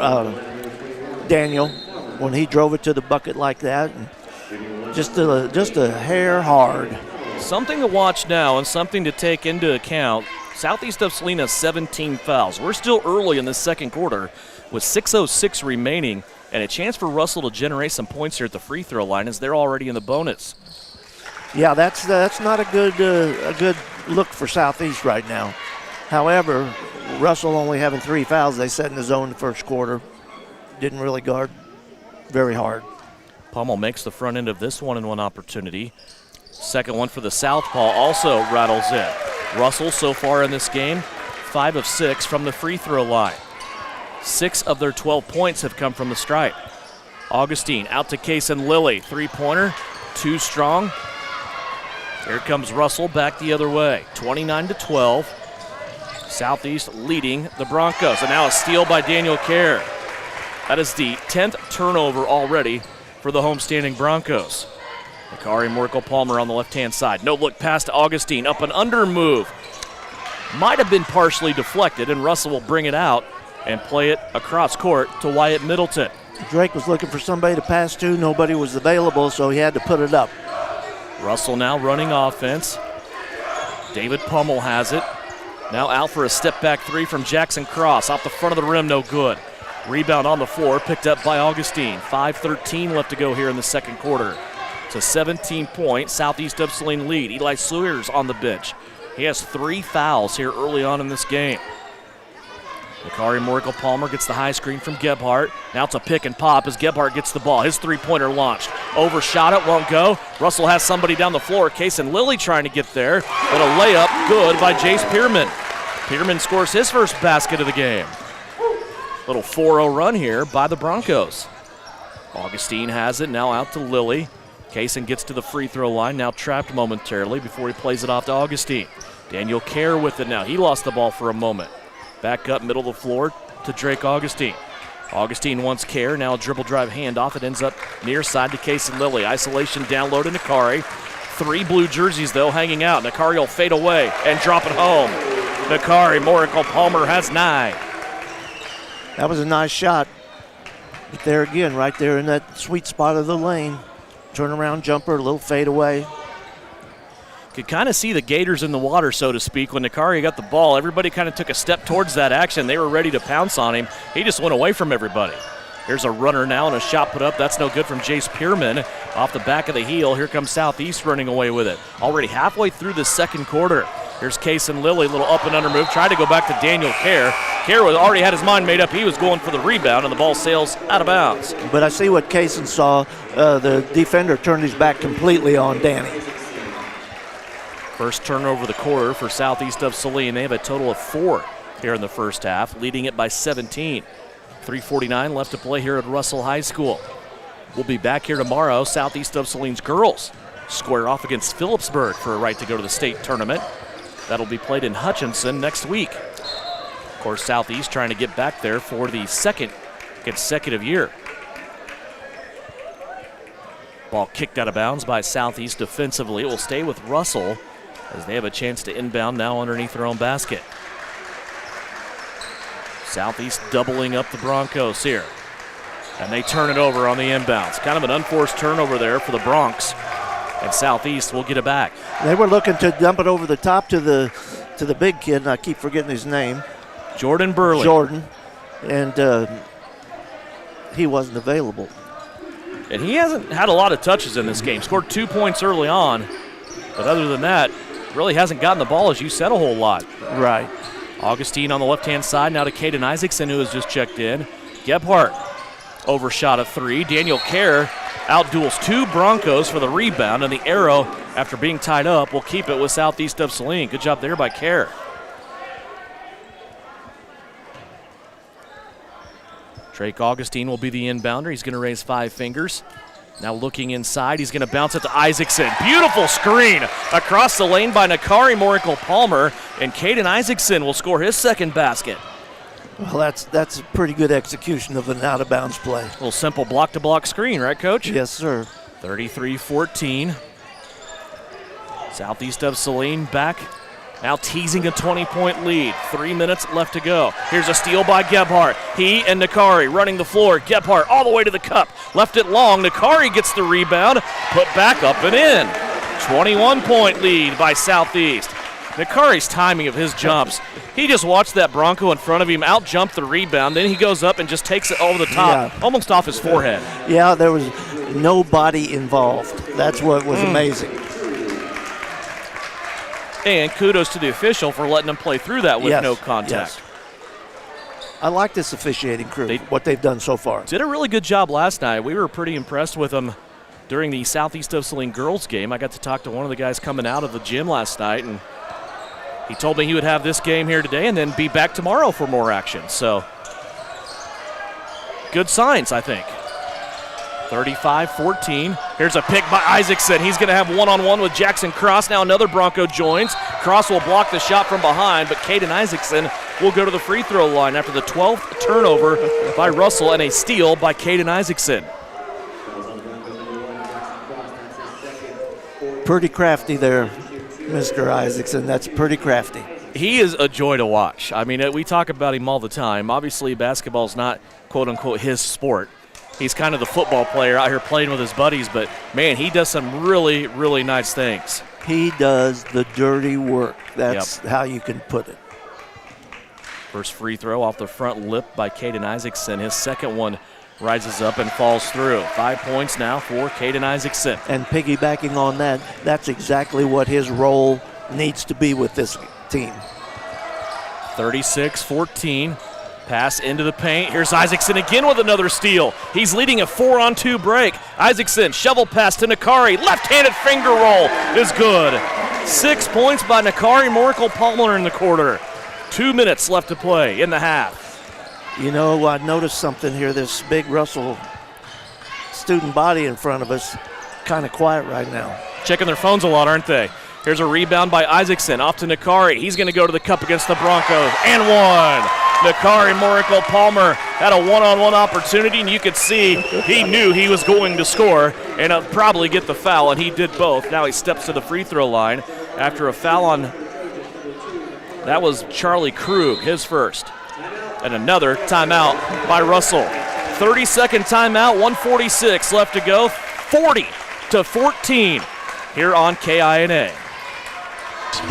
Daniel when he drove it to the bucket like that. And just a hair hard. Something to watch now and something to take into account. Southeast of Salina 17 fouls. We're still early in the second quarter with 6:06 remaining and a chance for Russell to generate some points here at the free throw line as they're already in the bonus. Yeah, that's not a good look for Southeast right now. However, Russell only having 3 fouls. They set in the zone in the first quarter. Didn't really guard very hard. Pummel makes the front end of this 1-and-1 opportunity. Second one for the Southpaw also rattles in. Russell so far in this game, 5 of 6 from the free throw line. 6 of their 12 points have come from the stripe. Augustine out to Case and Lilly. 3-pointer, too strong. Here comes Russell back the other way. 29-12. Southeast leading the Broncos. And now a steal by Daniel Kerr. That is the 10th turnover already for the homestanding Broncos. Nakari Morkel-Palmer on the left-hand side. No look pass to Augustine. Up and under move. Might have been partially deflected, and Russell will bring it out and play it across court to Wyatt Middleton. Drake was looking for somebody to pass to. Nobody was available, so he had to put it up. Russell now running offense. David Pummel has it. Now out for a step-back 3 from Jackson Cross. Off the front of the rim, no good. Rebound on the floor, picked up by Augustine. 5:13 left to go here in the second quarter. It's a 17-point Southeast of Saline lead. Eli Sawyer's on the bench. He has 3 fouls here early on in this game. Nakari Morkel-Palmer gets the high screen from Gebhardt. Now it's a pick and pop as Gebhardt gets the ball. His three-pointer launched. Overshot it, won't go. Russell has somebody down the floor. Case and Lilly trying to get there, but a layup good by Jace Pearman. Pearman scores his first basket of the game. Little 4-0 run here by the Broncos. Augustine has it, now out to Lilly. Kaysen gets to the free throw line, now trapped momentarily before he plays it off to Augustine. Daniel Kerr with it now. He lost the ball for a moment. Back up middle of the floor to Drake Augustine. Augustine wants Kerr, now a dribble drive handoff. It ends up near side to Kaysen Lilly. Isolation down low to Nakari. 3 blue jerseys, though, hanging out. Nakari will fade away and drop it home. Nakari, Miracle Palmer has 9. That was a nice shot. But there again, right there in that sweet spot of the lane. Turnaround jumper, a little fade away. Could kind of see the Gators in the water, so to speak, when Nakari got the ball. Everybody kind of took a step towards that action. They were ready to pounce on him. He just went away from everybody. Here's a runner now and a shot put up. That's no good from Jace Pierman. Off the back of the heel, here comes Southeast running away with it. Already halfway through the second quarter. Here's Kaysen Lilly, little up and under move. Tried to go back to Daniel Kerr. Kerr already had his mind made up. He was going for the rebound, and the ball sails out of bounds. But I see what Kaysen saw. The defender turned his back completely on Danny. First turnover of the quarter for Southeast of Saline. They have a total of 4 here in the first half, leading it by 17. 3:49 left to play here at Russell High School. We'll be back here tomorrow. Southeast of Saline's girls square off against Phillipsburg for a right to go to the state tournament. That'll be played in Hutchinson next week. Of course, Southeast trying to get back there for the second consecutive year. Ball kicked out of bounds by Southeast defensively. It will stay with Russell as they have a chance to inbound now underneath their own basket. Southeast doubling up the Broncos here. And they turn it over on the inbounds. Kind of an unforced turnover there for the Broncs. And Southeast will get it back. They were looking to dump it over the top to the big kid, and I keep forgetting his name. Jordan Burley. Jordan. And he wasn't available. And he hasn't had a lot of touches in this game. Scored 2 points early on. But other than that, really hasn't gotten the ball, as you said, a whole lot. Right. Augustine on the left-hand side, now to Caden Isaacson, who has just checked in. Gebhardt overshot a 3. Daniel Kerr outduels 2 Broncos for the rebound, and the arrow, after being tied up, will keep it with Southeast of Saline. Good job there by Kerr. Drake Augustine will be the inbounder. He's going to raise 5 fingers. Now looking inside, he's going to bounce it to Isaacson. Beautiful screen across the lane by Nakari Miracle Palmer, and Caden Isaacson will score his second basket. Well, that's a pretty good execution of an out-of-bounds play. A little simple block-to-block screen, right, Coach? Yes, sir. 33-14. Southeast of Saline back. Now teasing a 20-point lead. 3 minutes left to go. Here's a steal by Gebhardt. He and Nakari running the floor. Gebhardt all the way to the cup. Left it long. Nakari gets the rebound. Put back up and in. 21-point lead by Southeast. Nakari's timing of his jumps. He just watched that Bronco in front of him out-jump the rebound. Then he goes up and just takes it over the top, almost off his forehead. Yeah, there was no body involved. That's what was amazing. And kudos to the official for letting him play through that with no contact. Yes. I like this officiating crew, what they've done so far. Did a really good job last night. We were pretty impressed with them during the Southeast of Saline girls game. I got to talk to one of the guys coming out of the gym last night, and he told me he would have this game here today and then be back tomorrow for more action. So, good signs, I think. 35-14. Here's a pick by Isaacson. He's going to have one-on-one with Jackson Cross. Now another Bronco joins. Cross will block the shot from behind, but Caden Isaacson will go to the free throw line after the 12th turnover by Russell and a steal by Caden Isaacson. Pretty crafty there, Mr. Isaacson. That's pretty crafty. He is a joy to watch. I mean, we talk about him all the time. Obviously, basketball's not, quote-unquote, his sport. He's kind of the football player out here playing with his buddies, but, man, he does some really, really nice things. He does the dirty work. That's how you can put it. First free throw off the front lip by Caden Isaacson. His second one rises up and falls through. 5 points now for Caden Isaacson. And piggybacking on that, that's exactly what his role needs to be with this team. 36-14. Pass into the paint. Here's Isaacson again with another steal. He's leading a 4-on-2 break. Isaacson, shovel pass to Nakari. Left-handed finger roll is good. 6 points by Nakari Miracle Palmer in the quarter. 2 minutes left to play in the half. You know, I noticed something here. This big Russell student body in front of us kind of quiet right now. Checking their phones a lot, aren't they? Here's a rebound by Isaacson. Off to Nakari. He's going to go to the cup against the Broncos. And one. Nakari Morico Palmer had a one-on-one opportunity, and you could see he knew he was going to score and probably get the foul, and he did both. Now he steps to the free throw line after a foul on, that was Charlie Krug, his first. And another timeout by Russell. 30-second timeout, 1:46 left to go. 40-14 here on KINA.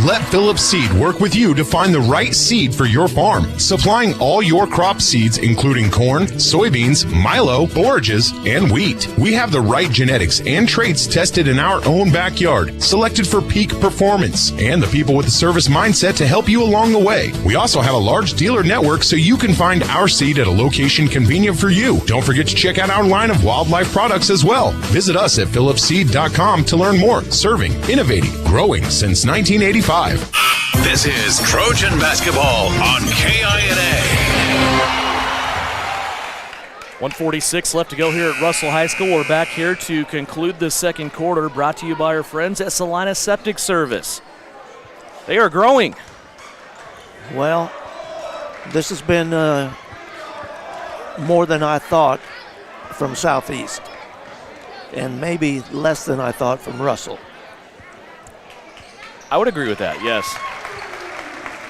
Let Phillips Seed work with you to find the right seed for your farm, supplying all your crop seeds, including corn, soybeans, milo, forages, and wheat. We have the right genetics and traits tested in our own backyard, selected for peak performance, and the people with the service mindset to help you along the way. We also have a large dealer network so you can find our seed at a location convenient for you. Don't forget to check out our line of wildlife products as well. Visit us at phillipsseed.com to learn more. Serving, innovating, growing since 1985. This is Trojan basketball on KINA. 1:46 left to go here at Russell High School. We're back here to conclude the second quarter, brought to you by our friends at Saline Septic Service. They are growing. Well, this has been more than I thought from Southeast, and maybe less than I thought from Russell. I would agree with that, yes.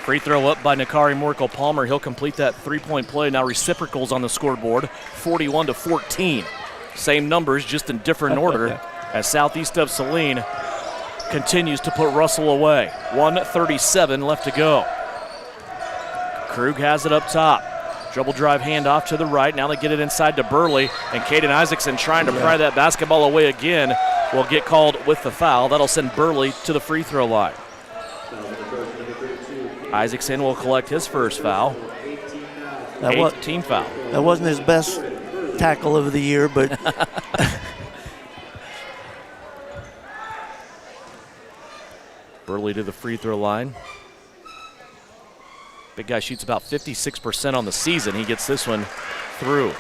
Free throw up by Nakari Morico Palmer. He'll complete that three-point play. Now reciprocals on the scoreboard, 41-14. Same numbers, just in different order, as Southeast of Saline continues to put Russell away. 1:37 left to go. Krug has it up top. Dribble drive handoff to the right. Now they get it inside to Burley, and Caden Isaacson trying to pry that basketball away again will get called with the foul. That'll send Burley to the free throw line. Isaacson will collect his first foul. Team foul. That wasn't his best tackle of the year, but Burley to the free throw line. Big guy shoots about 56% on the season. He gets this one through.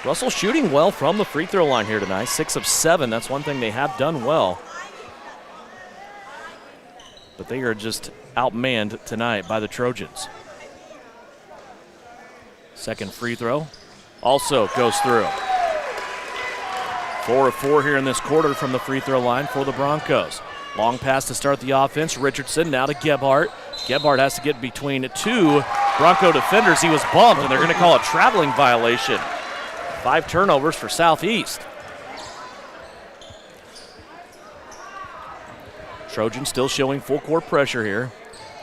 Russell shooting well from the free throw line here tonight. 6 of 7. That's one thing they have done well. But they are just outmanned tonight by the Trojans. Second free throw also goes through. 4 of 4 here in this quarter from the free throw line for the Broncos. Long pass to start the offense. Richardson now to Gebhardt. Gebhardt has to get between two Bronco defenders. He was bumped, and they're going to call a traveling violation. 5 turnovers for Southeast. Trojans still showing full court pressure here.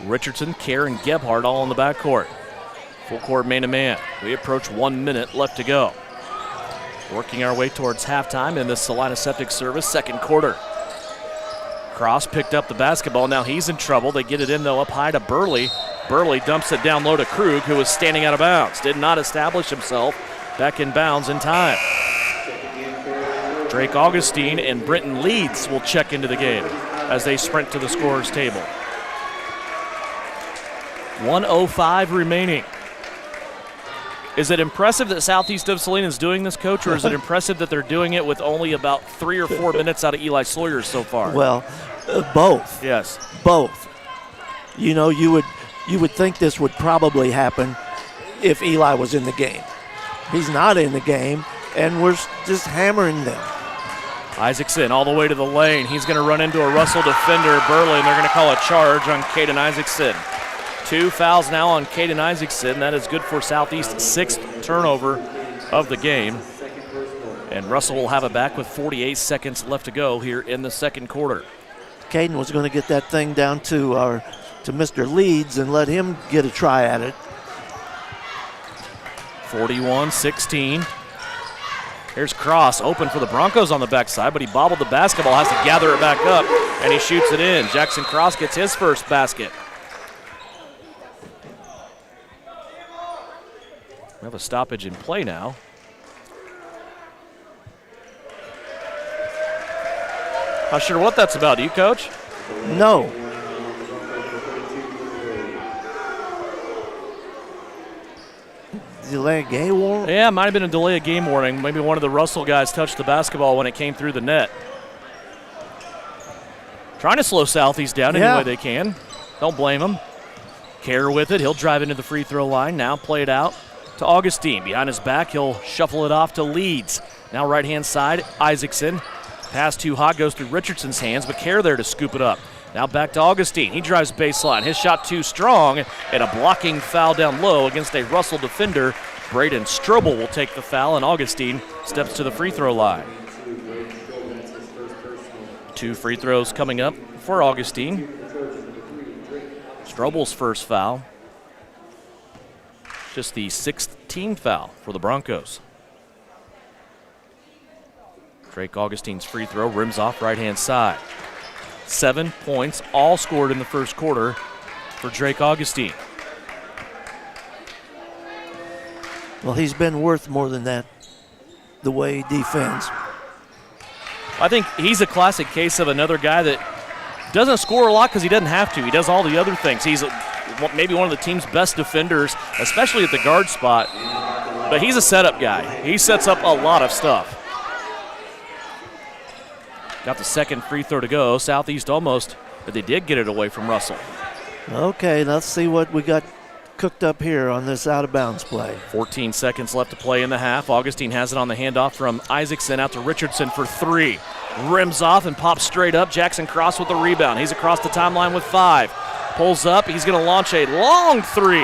Richardson, Kerr, and Gebhardt all in the backcourt. Full court man-to-man. We approach 1 minute left to go. Working our way towards halftime in the Saline Septic Service second quarter. Cross picked up the basketball. Now he's in trouble. They get it in, though, up high to Burley. Burley dumps it down low to Krug, who was standing out of bounds. Did not establish himself back in bounds in time. Drake Augustine and Brenton Leeds will check into the game as they sprint to the scorer's table. 1:05 remaining. Is it impressive that Southeast of Saline is doing this, Coach, or is it impressive that they're doing it with only about 3 or 4 minutes out of Eli Sawyer so far? Well, both. Yes. Both. You know, you would think this would probably happen if Eli was in the game. He's not in the game, and we're just hammering them. Isaacson all the way to the lane. He's going to run into a Russell defender, Burley, and they're going to call a charge on Caden Isaacson. 2 fouls now on Caden Isaacson. That is good for Southeast's 6th turnover of the game. And Russell will have it back with 48 seconds left to go here in the second quarter. Caden was going to get that thing down to Mr. Leeds and let him get a try at it. 41-16. Here's Cross open for the Broncos on the backside, but he bobbled the basketball, has to gather it back up, and he shoots it in. Jackson Cross gets his first basket. We have a stoppage in play now. Not sure what that's about. Do you, Coach? No. delay of game warning? Yeah, it might have been a delay of game warning. Maybe one of the Russell guys touched the basketball when it came through the net. Trying to slow Southeast down any way they can. Don't blame them. Kerr with it. He'll drive into the free throw line. Now play it out to Augustine. Behind his back, he'll shuffle it off to Leeds. Now right-hand side, Isaacson. Pass too hot, goes through Richardson's hands, but Kerr there to scoop it up. Now back to Augustine. He drives baseline. His shot too strong, and a blocking foul down low against a Russell defender. Braden Strobel will take the foul, and Augustine steps to the free throw line. 2 free throws coming up for Augustine. Strobel's first foul. Just the 6th team foul for the Broncos. Drake Augustine's free throw rims off right-hand side. 7 points, all scored in the first quarter for Drake Augustine. Well, he's been worth more than that, the way he defends. I think he's a classic case of another guy that doesn't score a lot because he doesn't have to. He does all the other things. He's maybe one of the team's best defenders, especially at the guard spot. But he's a setup guy. He sets up a lot of stuff. Got the second free throw to go. Southeast almost, but they did get it away from Russell. Okay, let's see what we got cooked up here on this out-of-bounds play. 14 seconds left to play in the half. Augustine has it on the handoff from Isaacson out to Richardson for 3. Rims off and pops straight up. Jackson Cross with the rebound. He's across the timeline with 5. Pulls up. He's going to launch a long 3.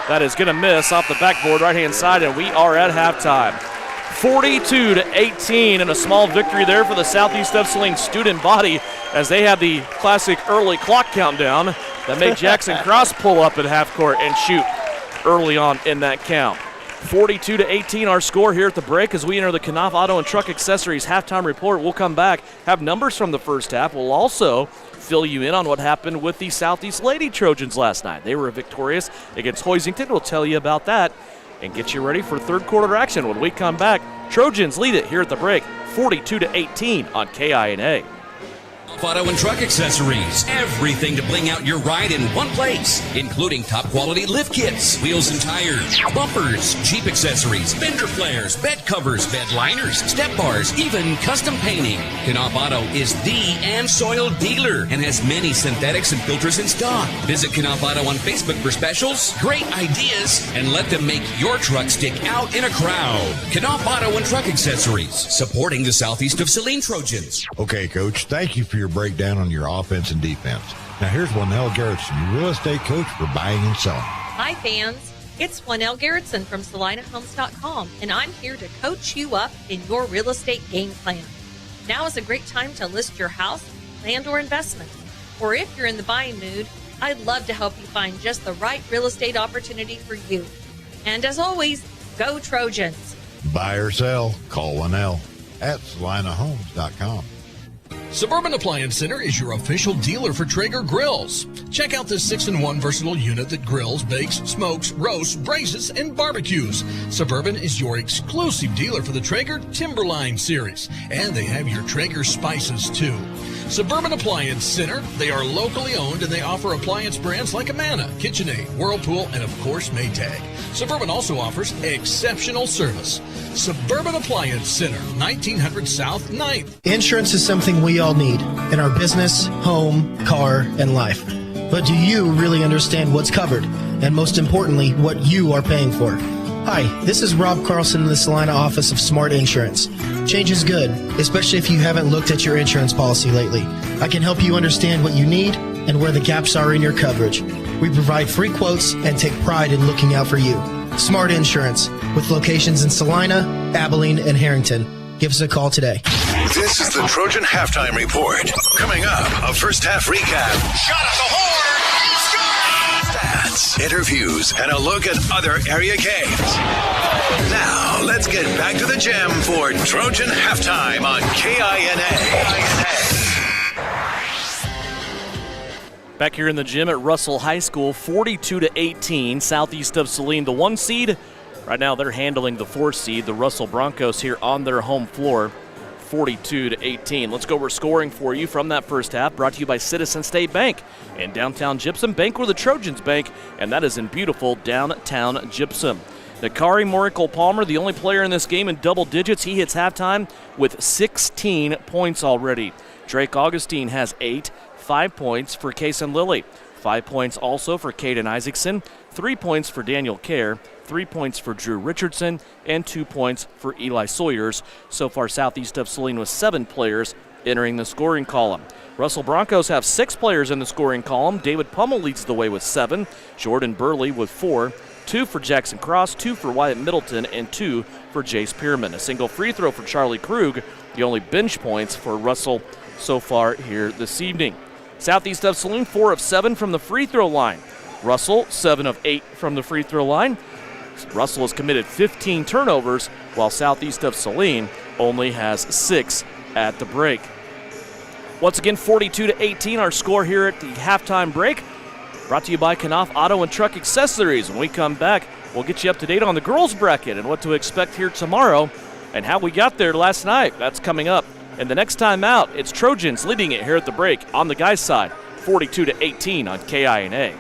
That is going to miss off the backboard right-hand side, and we are at halftime. 42-18, and a small victory there for the Southeast of Saline student body as they have the classic early clock countdown that made Jackson Cross pull up at half court and shoot early on in that count. 42-18 our score here at the break as we enter the Knopf Auto and Truck Accessories halftime report. We'll come back, have numbers from the first half. We'll also fill you in on what happened with the Southeast Lady Trojans last night. They were victorious against Hoisington. We'll tell you about that and get you ready for third quarter action when we come back. Trojans lead it here at the break, 42-18 on KINA. Auto and Truck Accessories. Everything to bling out your ride in one place, including top quality lift kits, wheels and tires, bumpers, Jeep accessories, fender flares, bed covers, bed liners, step bars, even custom painting. Knopf Auto is the and soil dealer and has many synthetics and filters in stock. Visit Knopf Auto on Facebook for specials, great ideas, and let them make your truck stick out in a crowd. Knopf Auto and Truck Accessories, supporting the Southeast of Saline Trojans. Okay, Coach, thank you for your breakdown on your offense and defense. Now here's Winnell Garrettson, your real estate coach for buying and selling. Hi fans, it's Winnell Garrettson from SalinaHomes.com, and I'm here to coach you up in your real estate game plan. Now is a great time to list your house, land, or investment. Or if you're in the buying mood, I'd love to help you find just the right real estate opportunity for you. And as always, go Trojans. Buy or sell, call Winnell at SalinaHomes.com. Suburban Appliance Center is your official dealer for Traeger grills. Check out this 6-in-1 versatile unit that grills, bakes, smokes, roasts, braised, and barbecues. Suburban is your exclusive dealer for the Traeger Timberline series, and they have your Traeger spices too. Suburban Appliance Center, they are locally owned and they offer appliance brands like Amana, KitchenAid, Whirlpool, and of course Maytag. Suburban also offers exceptional service. Suburban Appliance Center, 1900 South 9th. Insurance is something we all need in our business, home, car, and life. But do you really understand what's covered? And most importantly, what you are paying for? Hi, this is Rob Carlson in the Salina office of Smart Insurance. Change is good, especially if you haven't looked at your insurance policy lately. I can help you understand what you need and where the gaps are in your coverage. We provide free quotes and take pride in looking out for you. Smart Insurance, with locations in Salina, Abilene, and Harrington. Give us a call today. This is the Trojan Halftime Report. Coming up, a first half recap. Shot at the horn! Stats, interviews, and a look at other area games. Now, let's get back to the gym for Trojan Halftime on KINA. Back here in the gym at Russell High School, 42-18, Southeast of Saline, the 1 seed. Right now they're handling the 4 seed, the Russell Broncos, here on their home floor, 42-18. Let's go over scoring for you from that first half, brought to you by Citizen State Bank in downtown Gypsum. Bank where the Trojans bank, and that is in beautiful downtown Gypsum. Nakari Morikel-Palmer, the only player in this game in double digits. He hits halftime with 16 points already. Drake Augustine has 8, 5 points for Kason Lilly. 5 points also for Caden Isaacson, 3 points for Daniel Kerr, 3 points for Drew Richardson, and 2 points for Eli Sawyers. So far, Southeast of Saline with 7 players entering the scoring column. Russell Broncos have 6 players in the scoring column. David Pummel leads the way with 7, Jordan Burley with 4, 2 for Jackson Cross, 2 for Wyatt Middleton, and 2 for Jace Pierman. A single free throw for Charlie Krug, the only bench points for Russell so far here this evening. Southeast of Saline, 4 of 7 from the free throw line. Russell, 7 of 8 from the free throw line. Russell has committed 15 turnovers, while Southeast of Saline only has 6 at the break. Once again, 42-18, our score here at the halftime break. Brought to you by Knopf Auto and Truck Accessories. When we come back, we'll get you up to date on the girls' bracket and what to expect here tomorrow and how we got there last night. That's coming up. And the next time out, it's Trojans leading it here at the break on the guys' side, 42-18 on KINA.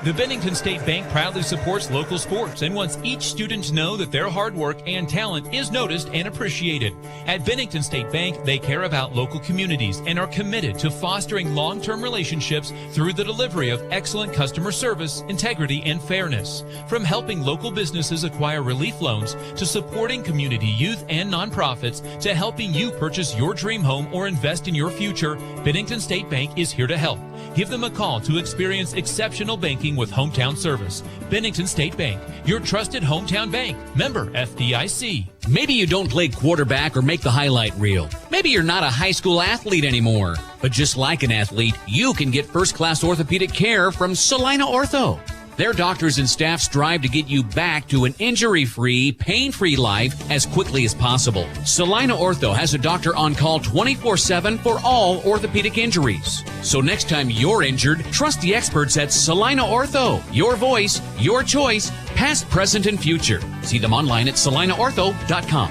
The Bennington State Bank proudly supports local sports and wants each student to know that their hard work and talent is noticed and appreciated. At Bennington State Bank, they care about local communities and are committed to fostering long-term relationships through the delivery of excellent customer service, integrity, and fairness. From helping local businesses acquire relief loans to supporting community youth and nonprofits to helping you purchase your dream home or invest in your future, Bennington State Bank is here to help. Give them a call to experience exceptional banking with hometown service. Bennington State Bank, your trusted hometown bank. Member FDIC. Maybe you don't play quarterback or make the highlight reel. Maybe you're not a high school athlete anymore. But just like an athlete, you can get first-class orthopedic care from Saline Ortho. Their doctors and staff strive to get you back to an injury-free, pain-free life as quickly as possible. Salina Ortho has a doctor on call 24/7 for all orthopedic injuries. So next time you're injured, trust the experts at Salina Ortho. Your voice, your choice, past, present, and future. See them online at salinaortho.com.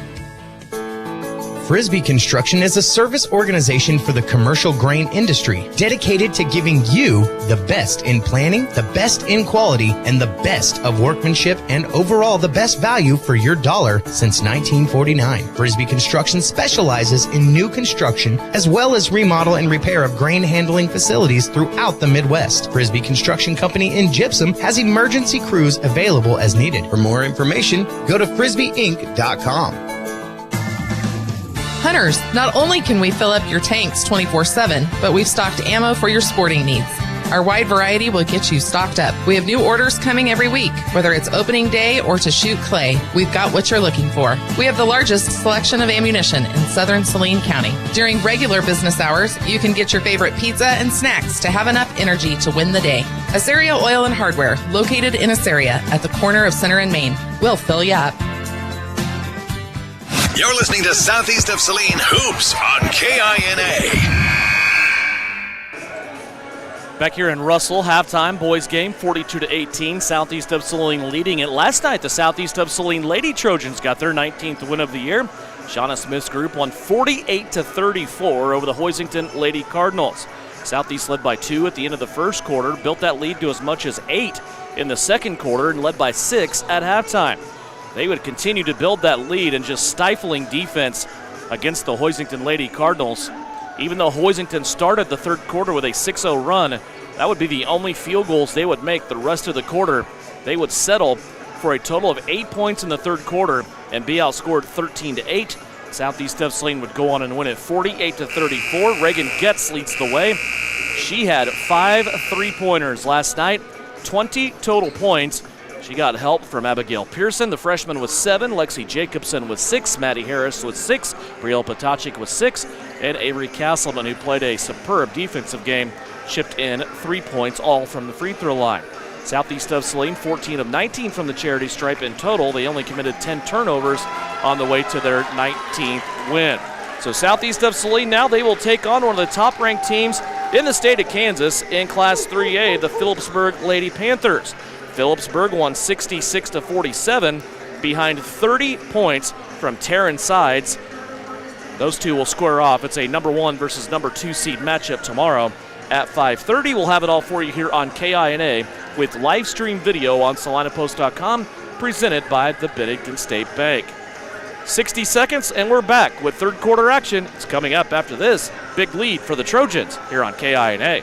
Frisbee Construction is a service organization for the commercial grain industry dedicated to giving you the best in planning, the best in quality, and the best of workmanship, and overall the best value for your dollar since 1949. Frisbee Construction specializes in new construction as well as remodel and repair of grain handling facilities throughout the Midwest. Frisbee Construction Company in Gypsum has emergency crews available as needed. For more information, go to frisbeeinc.com. Hunters, not only can we fill up your tanks 24/7, but we've stocked ammo for your sporting needs. Our wide variety will get you stocked up. We have new orders coming every week. Whether it's opening day or to shoot clay, we've got what you're looking for. We have the largest selection of ammunition in southern Saline County. During regular business hours, you can get your favorite pizza and snacks to have enough energy to win the day. Assyria Oil and Hardware, located in Assyria at the corner of Center and Main. We'll fill you up. You're listening to Southeast of Saline Hoops on KINA. Back here in Russell, halftime, boys game, 42-18. Southeast of Saline leading it. Last night, the Southeast of Saline Lady Trojans got their 19th win of the year. Shauna Smith's group won 48-34 over the Hoisington Lady Cardinals. Southeast led by 2 at the end of the first quarter, built that lead to as much as 8 in the second quarter, and led by 6 at halftime. They would continue to build that lead and just stifling defense against the Hoisington Lady Cardinals. Even though Hoisington started the third quarter with a 6-0 run, that would be the only field goals they would make the rest of the quarter. They would settle for a total of 8 points in the third quarter and be outscored 13-8. Southeast of Saline would go on and win it 48-34. Reagan Getz leads the way. She had 5 3-pointers last night, 20 total points. She got help from Abigail Pearson, the freshman, with 7. Lexi Jacobson with 6. Maddie Harris with 6. Brielle Potacik with 6. And Avery Castleman, who played a superb defensive game, chipped in 3 points, all from the free throw line. Southeast of Saline, 14 of 19 from the charity stripe in total. They only committed 10 turnovers on the way to their 19th win. So Southeast of Saline now, they will take on one of the top-ranked teams in the state of Kansas in Class 3A, the Phillipsburg Lady Panthers. Phillipsburg won 66-47 behind 30 points from Taryn Sides. Those two will square off. It's a number 1 versus number 2 seed matchup tomorrow at 5:30. We'll have it all for you here on KINA with live stream video on SalinaPost.com, presented by the Bennington State Bank. 60 seconds, and we're back with third quarter action. It's coming up after this big lead for the Trojans here on KINA.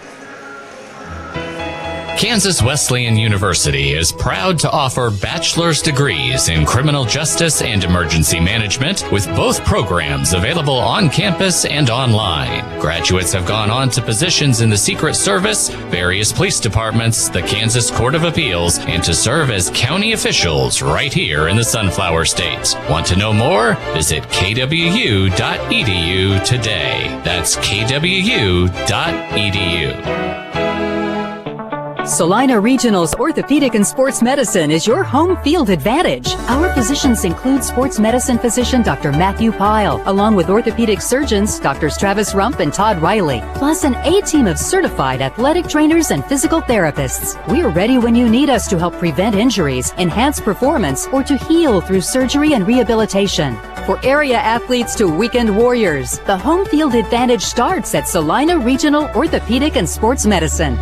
Kansas Wesleyan University is proud to offer bachelor's degrees in criminal justice and emergency management, with both programs available on campus and online. Graduates have gone on to positions in the Secret Service, various police departments, the Kansas Court of Appeals, and to serve as county officials right here in the Sunflower State. Want to know more? Visit kwu.edu today. That's kwu.edu. Salina Regional's Orthopedic and Sports Medicine is your home field advantage. Our physicians include sports medicine physician Dr. Matthew Pyle, along with orthopedic surgeons Drs. Travis Rump and Todd Riley, plus an A-team of certified athletic trainers and physical therapists. We're ready when you need us to help prevent injuries, enhance performance, or to heal through surgery and rehabilitation. For area athletes to weekend warriors, the home field advantage starts at Salina Regional Orthopedic and Sports Medicine.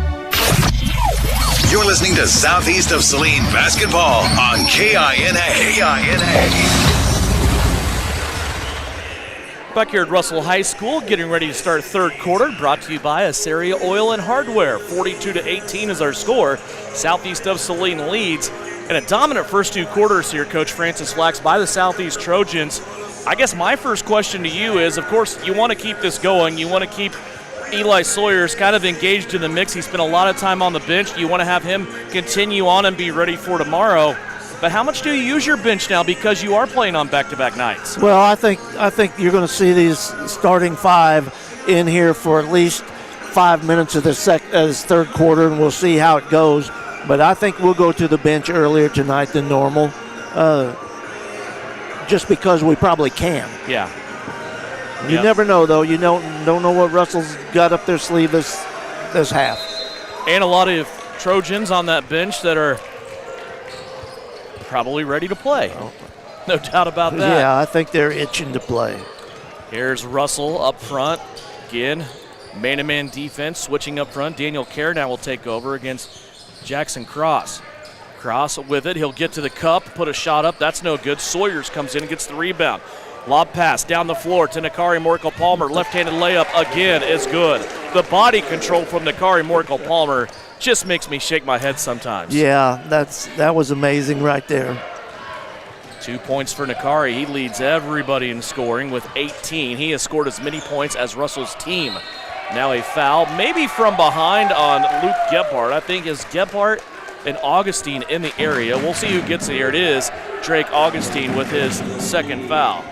You're listening to Southeast of Saline Basketball on KINA. Back here at Russell High School, getting ready to start third quarter, brought to you by Assaria Oil and Hardware. 42-18 is our score. Southeast of Saline leads. And a dominant first two quarters here, Coach Francis Flax, by the Southeast Trojans. I guess my first question to you is, of course, you want to keep this going. You want to keep Eli Sawyer's kind of engaged in the mix. He spent a lot of time on the bench. You want to have him continue on and be ready for tomorrow. But how much do you use your bench now, because you are playing on back-to-back nights? Well, I think you're going to see these starting five in here for at least 5 minutes of this third quarter, and we'll see how it goes. But I think we'll go to the bench earlier tonight than normal, just because we probably can. Yeah. You never know, though. You don't know what Russell's got up their sleeve this half. And a lot of Trojans on that bench that are probably ready to play. No doubt about that. Yeah, I think they're itching to play. Here's Russell up front. Again, man-to-man defense, switching up front. Daniel Kerr now will take over against Jackson Cross. Cross with it. He'll get to the cup, put a shot up. That's no good. Sawyers comes in and gets the rebound. Lob pass down the floor to Nakari Morkel-Palmer. Left-handed layup again is good. The body control from Nakari Morkel-Palmer just makes me shake my head sometimes. Yeah, that was amazing right there. 2 points for Nakari. He leads everybody in scoring with 18. He has scored as many points as Russell's team. Now a foul, maybe from behind on Luke Gebhardt. I think is Gebhardt and Augustine in the area. We'll see who gets it here. It is Drake Augustine with his second foul.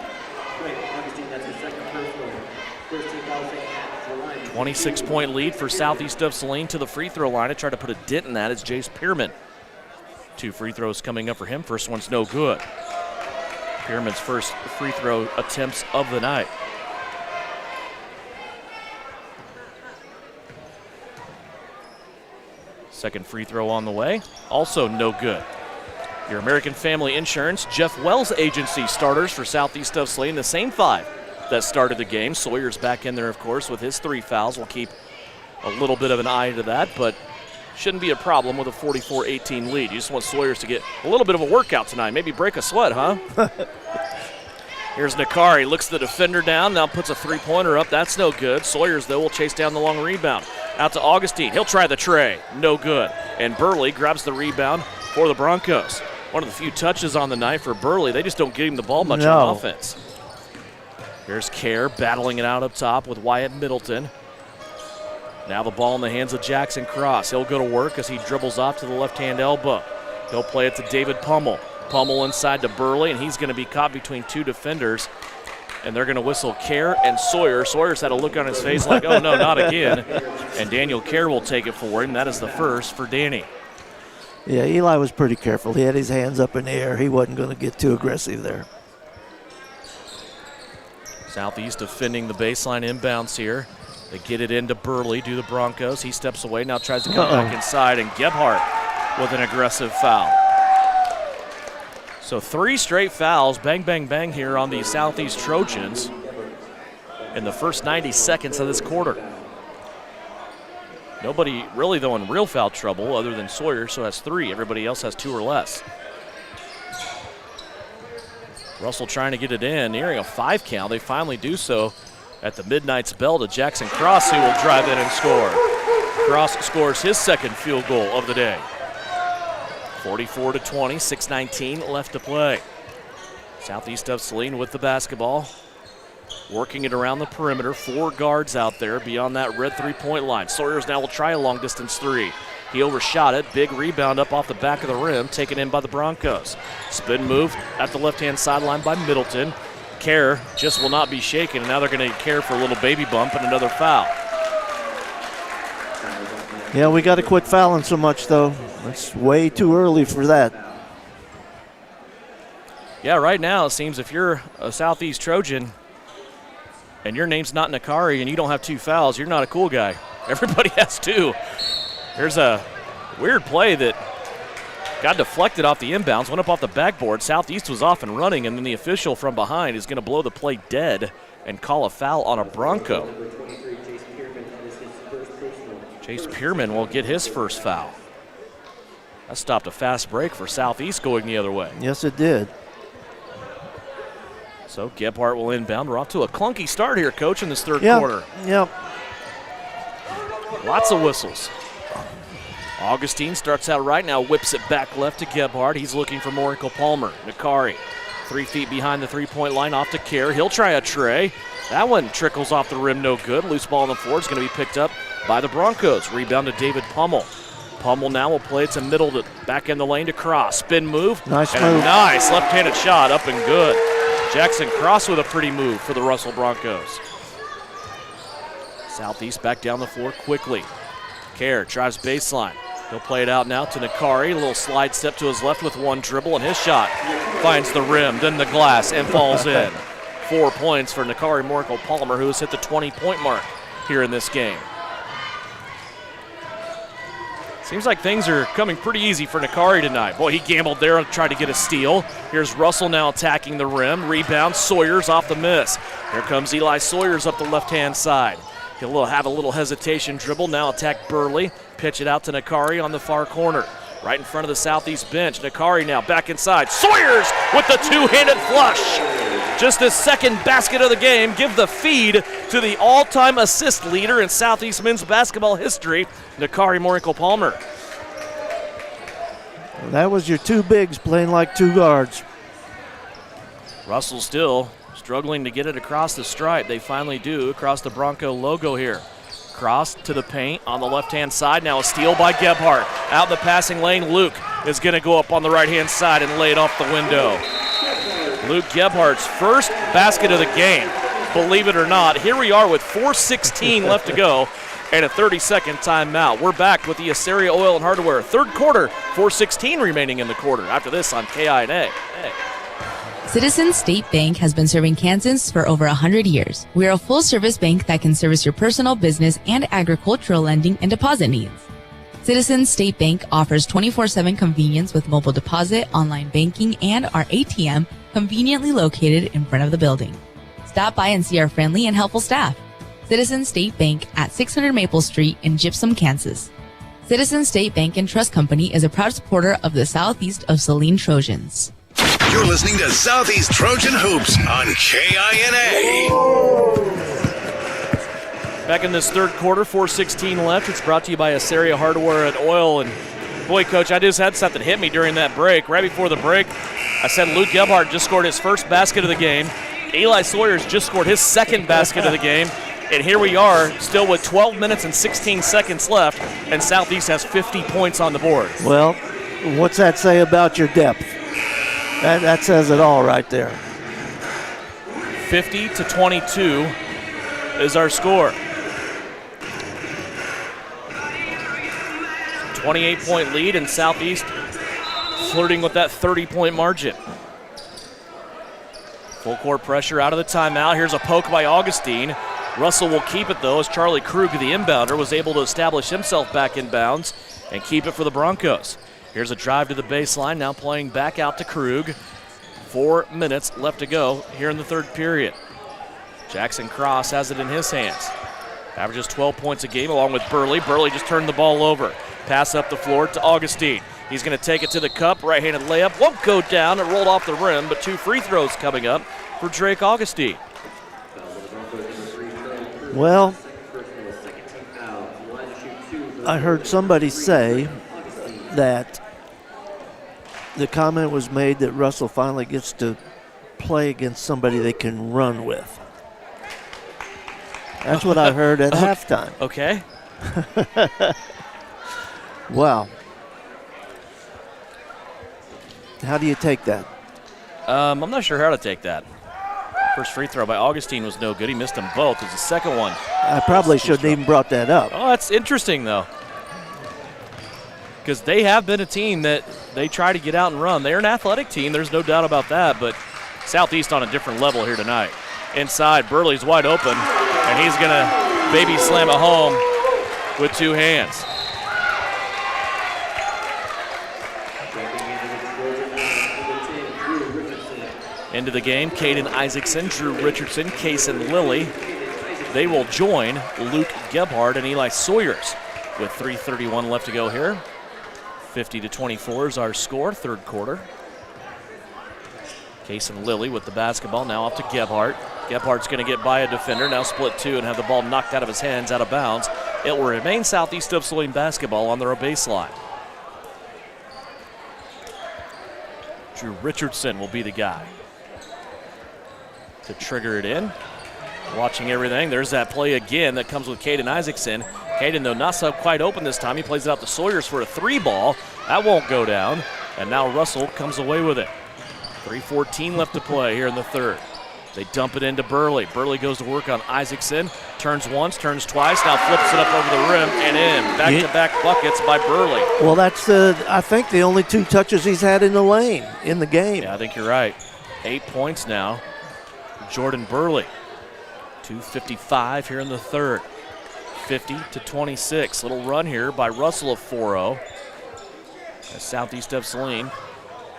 26-point lead for Southeast of Saline to the free throw line. To try to put a dent in that is Jace Pierman. 2 free throws coming up for him. First one's no good. Pierman's first free throw attempts of the night. Second free throw on the way. Also no good. Your American Family Insurance, Jeff Wells Agency starters for Southeast of Saline. The same 5 that started the game. Sawyer's back in there, of course, with his 3 fouls. We'll keep a little bit of an eye to that, but shouldn't be a problem with a 44-18 lead. You just want Sawyer's to get a little bit of a workout tonight. Maybe break a sweat, huh? Here's Nakari, looks the defender down, now puts a three-pointer up. That's no good. Sawyer's, though, will chase down the long rebound. Out to Augustine. He'll try the tray. No good. And Burley grabs the rebound for the Broncos. One of the few touches on the night for Burley. They just don't get him the ball much on offense. Here's Kerr battling it out up top with Wyatt Middleton. Now the ball in the hands of Jackson Cross. He'll go to work as he dribbles off to the left-hand elbow. He'll play it to David Pummel. Pummel inside to Burley, and he's going to be caught between 2 defenders. And they're going to whistle Kerr and Sawyer. Sawyer's had a look on his face like, oh, no, not again. And Daniel Kerr will take it for him. That is the first for Danny. Yeah, Eli was pretty careful. He had his hands up in the air. He wasn't going to get too aggressive there. Southeast defending the baseline inbounds here. They get it into Burley, do the Broncos. He steps away, now tries to come back inside, and Gebhardt with an aggressive foul. So 3 straight fouls, bang, bang, bang here on the Southeast Trojans in the first 90 seconds of this quarter. Nobody really, though, in real foul trouble other than Sawyer, so has 3. Everybody else has 2 or less. Russell trying to get it in, nearing a 5 count. They finally do so at the Midnight's bell to Jackson Cross, who will drive in and score. Cross scores his second field goal of the day. 44-20, 6:19 left to play. Southeast of Saline with the basketball, working it around the perimeter. 4 guards out there beyond that red 3-point line. Sawyers now will try a long distance 3. He overshot it. Big rebound up off the back of the rim, taken in by the Broncos. Spin move at the left-hand sideline by Middleton. Kerr just will not be shaken, and now they're going to Kerr for a little baby bump and another foul. Yeah, we got to quit fouling so much, though. It's way too early for that. Yeah, right now it seems if you're a Southeast Trojan and your name's not Nakari and you don't have 2 fouls, you're not a cool guy. Everybody has 2. There's a weird play that got deflected off the inbounds, went up off the backboard. Southeast was off and running, and then the official from behind is going to blow the play dead and call a foul on a Bronco. Chase Pierman will get his first foul. That stopped a fast break for Southeast going the other way. Yes, it did. So Gebhardt will inbound. We're off to a clunky start here, Coach, in this third quarter. Yep. Lots of whistles. Augustine starts out right now, whips it back left to Gebhardt. He's looking for Morico Palmer. Nakari, 3 feet behind the 3-point line, off to Kerr. He'll try a tray. That one trickles off the rim, no good. Loose ball on the floor is going to be picked up by the Broncos. Rebound to David Pummel. Pummel now will play it to middle, to back in the lane to Cross. Spin move. Nice and move. A nice left-handed shot, up and good. Jackson Cross with a pretty move for the Russell Broncos. Southeast back down the floor quickly. Kerr drives baseline. He'll play it out now to Nakari. A little slide step to his left with 1 dribble, and his shot finds the rim, then the glass, and falls in. 4 points for Nakari Morico Palmer, who has hit the 20-point mark here in this game. Seems like things are coming pretty easy for Nakari tonight. Boy, he gambled there and tried to get a steal. Here's Russell now attacking the rim. Rebound, Sawyers off the miss. Here comes Eli Sawyers up the left-hand side. He'll have a little hesitation dribble, now attack Burley. Pitch it out to Nakari on the far corner. Right in front of the Southeast bench. Nakari now back inside. Sawyers with the 2-handed flush. Just his second basket of the game. Give the feed to the all-time assist leader in Southeast men's basketball history, Nakari Morico Palmer. That was your 2 bigs playing like 2 guards. Russell still struggling to get it across the stripe. They finally do across the Bronco logo here. Cross to the paint on the left-hand side. Now a steal by Gebhardt. Out in the passing lane, Luke is going to go up on the right-hand side and lay it off the window. Luke Gebhardt's first basket of the game. Believe it or not, here we are with 4:16 left to go and a 30-second timeout. We're back with the Asaria Oil and Hardware. Third quarter, 4:16 remaining in the quarter. After this on KINA. Citizens State Bank has been serving Kansans for over 100 years. We are a full-service bank that can service your personal, business, and agricultural lending and deposit needs. Citizens State Bank offers 24/7 convenience with mobile deposit, online banking, and our ATM conveniently located in front of the building. Stop by and see our friendly and helpful staff. Citizens State Bank at 600 Maple Street in Gypsum, Kansas. Citizens State Bank and Trust Company is a proud supporter of the Southeast of Saline Trojans. You're listening to Southeast Trojan Hoops on KINA. Back in this third quarter, 4:16 left. It's brought to you by Asaria Hardware and Oil. And boy, Coach, I just had something hit me during that break. Right before the break, I said Luke Gebhardt just scored his first basket of the game. Eli Sawyers just scored his second basket of the game. And here we are, still with 12 minutes and 16 seconds left, and Southeast has 50 points on the board. Well, what's that say about your depth? That says it all right there. 50-22 is our score. 28-point lead, and Southeast flirting with that 30-point margin. Full court pressure out of the timeout. Here's a poke by Augustine. Russell will keep it, though, as Charlie Krug, the inbounder, was able to establish himself back in bounds and keep it for the Broncos. Here's a drive to the baseline, now playing back out to Krug. 4 minutes left to go here in the third period. Jackson Cross has it in his hands. Averages 12 points a game along with Burley. Burley just turned the ball over. Pass up the floor to Augustine. He's going to take it to the cup. Right-handed layup. Won't go down. It rolled off the rim, but 2 free throws coming up for Drake Augustine. Well, I heard somebody say that the comment was made that Russell finally gets to play against somebody they can run with. That's what I heard at halftime. Okay. Wow. How do you take that? I'm not sure how to take that. First free throw by Augustine was no good. He missed them both. It was the second one. I probably shouldn't even brought that up. Oh, that's interesting, though. Because they have been a team that they try to get out and run. They're an athletic team. There's no doubt about that. But Southeast on a different level here tonight. Inside, Burley's wide open, and he's going to baby slam it home with 2 hands. Into the game, Caden Isaacson, Drew Richardson, Kaysen Lilly. They will join Luke Gebhardt and Eli Sawyers with 3:31 left to go here. 50-24 is our score, third quarter. Kaysen Lilly with the basketball, now off to Gebhardt. Gebhardt's going to get by a defender, now split 2 and have the ball knocked out of his hands, out of bounds. It will remain Southeast of Saline basketball on their baseline. Drew Richardson will be the guy to trigger it in. Watching everything. There's that play again that comes with Caden Isaacson. Caden, though, not so quite open this time. He plays it out to Sawyers for a 3 ball. That won't go down. And now Russell comes away with it. 3:14 left to play here in the third. They dump it into Burley. Burley goes to work on Isaacson. Turns once, turns twice. Now flips it up over the rim and in. Back-to-back buckets by Burley. Well, that's, I think, the only 2 touches he's had in the lane in the game. Yeah, I think you're right. 8 points now. Jordan Burley. 2:55 here in the third. 50-26. Little run here by Russell of 4-0. As Southeast of Saline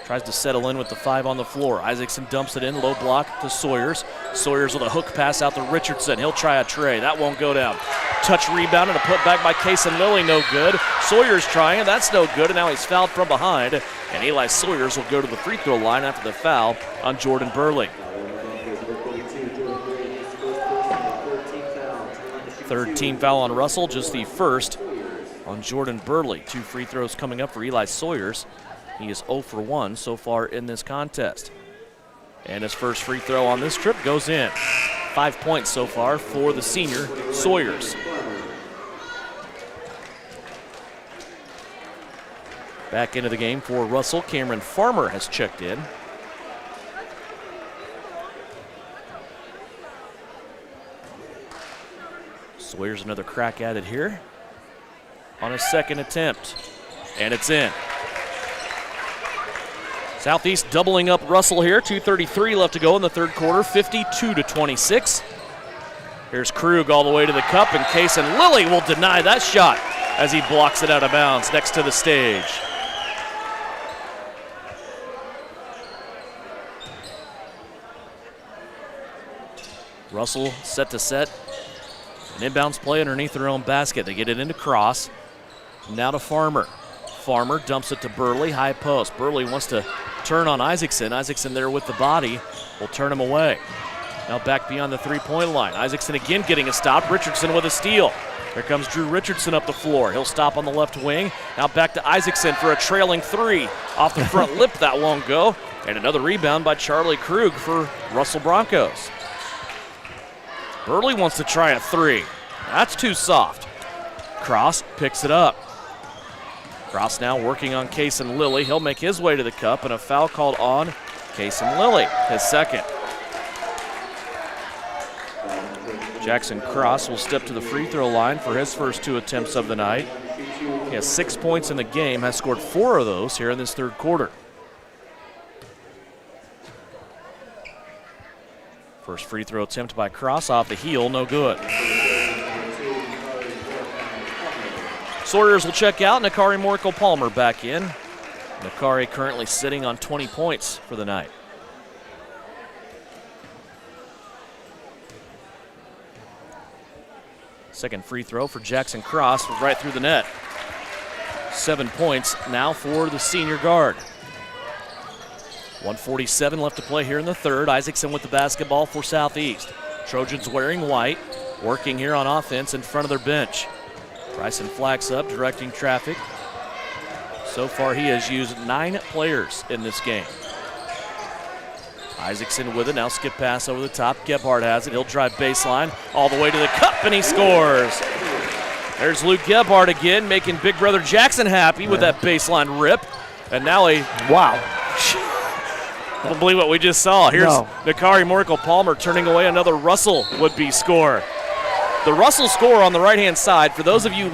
tries to settle in with the 5 on the floor. Isaacson dumps it in, low block to Sawyers. Sawyers with a hook pass out to Richardson. He'll try a tray. That won't go down. Touch rebound and a put back by Kaysen Lilly, no good. Sawyers trying, that's no good, and now he's fouled from behind. And Eli Sawyers will go to the free throw line after the foul on Jordan Burley. Third team foul on Russell, just the first on Jordan Burley. 2 free throws coming up for Eli Sawyers. He is 0 for 1 so far in this contest. And his first free throw on this trip goes in. 5 points so far for the senior, Sawyers. Back into the game for Russell. Cameron Farmer has checked in. Sawyers another crack at it here on a second attempt, and it's in. Southeast doubling up Russell here. 2:33 left to go in the third quarter, 52-26. Here's Krug all the way to the cup, and Kaysen Lilly will deny that shot as he blocks it out of bounds next to the stage. Russell set to set. An inbounds play underneath their own basket. They get it into Cross. Now to Farmer. Farmer dumps it to Burley, high post. Burley wants to turn on Isaacson. Isaacson there with the body will turn him away. Now back beyond the three-point line. Isaacson again getting a stop. Richardson with a steal. Here comes Drew Richardson up the floor. He'll stop on the left wing. Now back to Isaacson for a trailing 3. Off the front lip, that won't go. And another rebound by Charlie Krug for Russell Broncos. Burley wants to try a 3. That's too soft. Cross picks it up. Cross now working on Kaysen Lilly. He'll make his way to the cup, and a foul called on Kaysen Lilly, his second. Jackson Cross will step to the free throw line for his first 2 attempts of the night. He has 6 points in the game, has scored 4 of those here in this third quarter. First free throw attempt by Cross off the heel, no good. Sawyers will check out. Nakari Morkel-Palmer back in. Nakari currently sitting on 20 points for the night. Second free throw for Jackson Cross, right through the net. 7 points now for the senior guard. 1:47 left to play here in the third. Isaacson with the basketball for Southeast. Trojans wearing white, working here on offense in front of their bench. Bryson flags up, directing traffic. So far, he has used 9 players in this game. Isaacson with it, now skip pass over the top. Gebhardt has it, he'll drive baseline all the way to the cup, and he scores. There's Luke Gebhardt again, making Big Brother Jackson happy with that baseline rip. And now wow. I don't believe what we just saw. Here's Nakari Miracle-Palmer turning away another Russell would-be score. The Russell score on the right-hand side, for those of you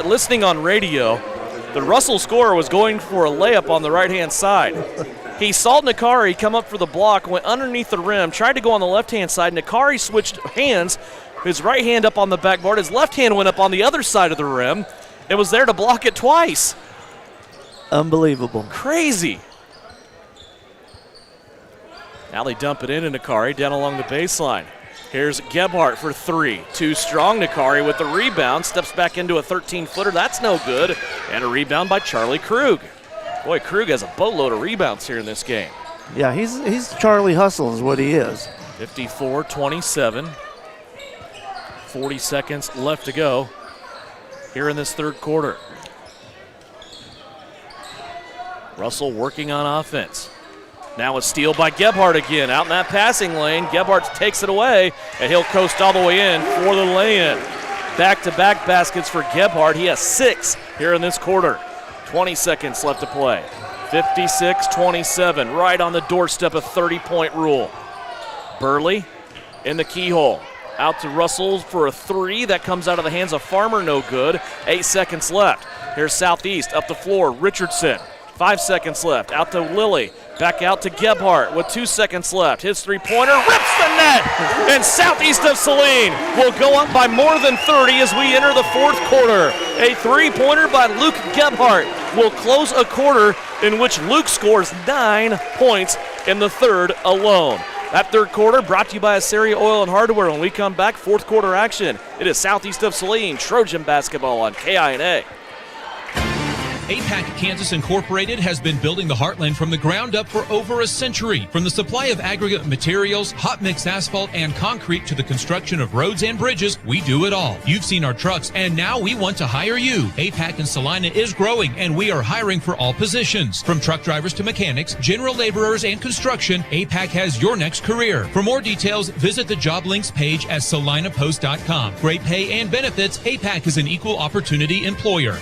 listening on radio, the Russell scorer was going for a layup on the right-hand side. He saw Nakari come up for the block, went underneath the rim, tried to go on the left-hand side. Nakari switched hands, his right hand up on the backboard, his left hand went up on the other side of the rim, and was there to block it twice. Unbelievable. Crazy. Now they dump it in, and Nakari down along the baseline. Here's Gebhardt for 3. Too strong. Nakari with the rebound. Steps back into a 13-footer. That's no good. And a rebound by Charlie Krug. Boy, Krug has a boatload of rebounds here in this game. Yeah, he's Charlie Hustle is what he is. 54-27. 40 seconds left to go here in this third quarter. Russell working on offense. Now a steal by Gebhardt again. Out in that passing lane. Gebhardt takes it away, and he'll coast all the way in for the lay-in. Back-to-back baskets for Gebhardt. He has 6 here in this quarter. 20 seconds left to play. 56-27, right on the doorstep of 30-point rule. Burley in the keyhole. Out to Russell for a 3. That comes out of the hands of Farmer, no good. 8 seconds left. Here's Southeast up the floor. Richardson, 5 seconds left. Out to Lilly. Back out to Gebhardt with 2 seconds left. His three-pointer rips the net. And Southeast of Saline will go up by more than 30 as we enter the fourth quarter. A three-pointer by Luke Gebhardt will close a quarter in which Luke scores 9 points in the third alone. That third quarter brought to you by Assyria Oil and Hardware. When we come back, fourth quarter action. It is Southeast of Saline, Trojan basketball on KINA. APAC Kansas Incorporated has been building the Heartland from the ground up for over a century. From the supply of aggregate materials, hot mix asphalt, and concrete to the construction of roads and bridges, we do it all. You've seen our trucks, and now we want to hire you. APAC in Salina is growing, and we are hiring for all positions. From truck drivers to mechanics, general laborers, and construction, APAC has your next career. For more details, visit the job links page at salinapost.com. Great pay and benefits, APAC is an equal opportunity employer.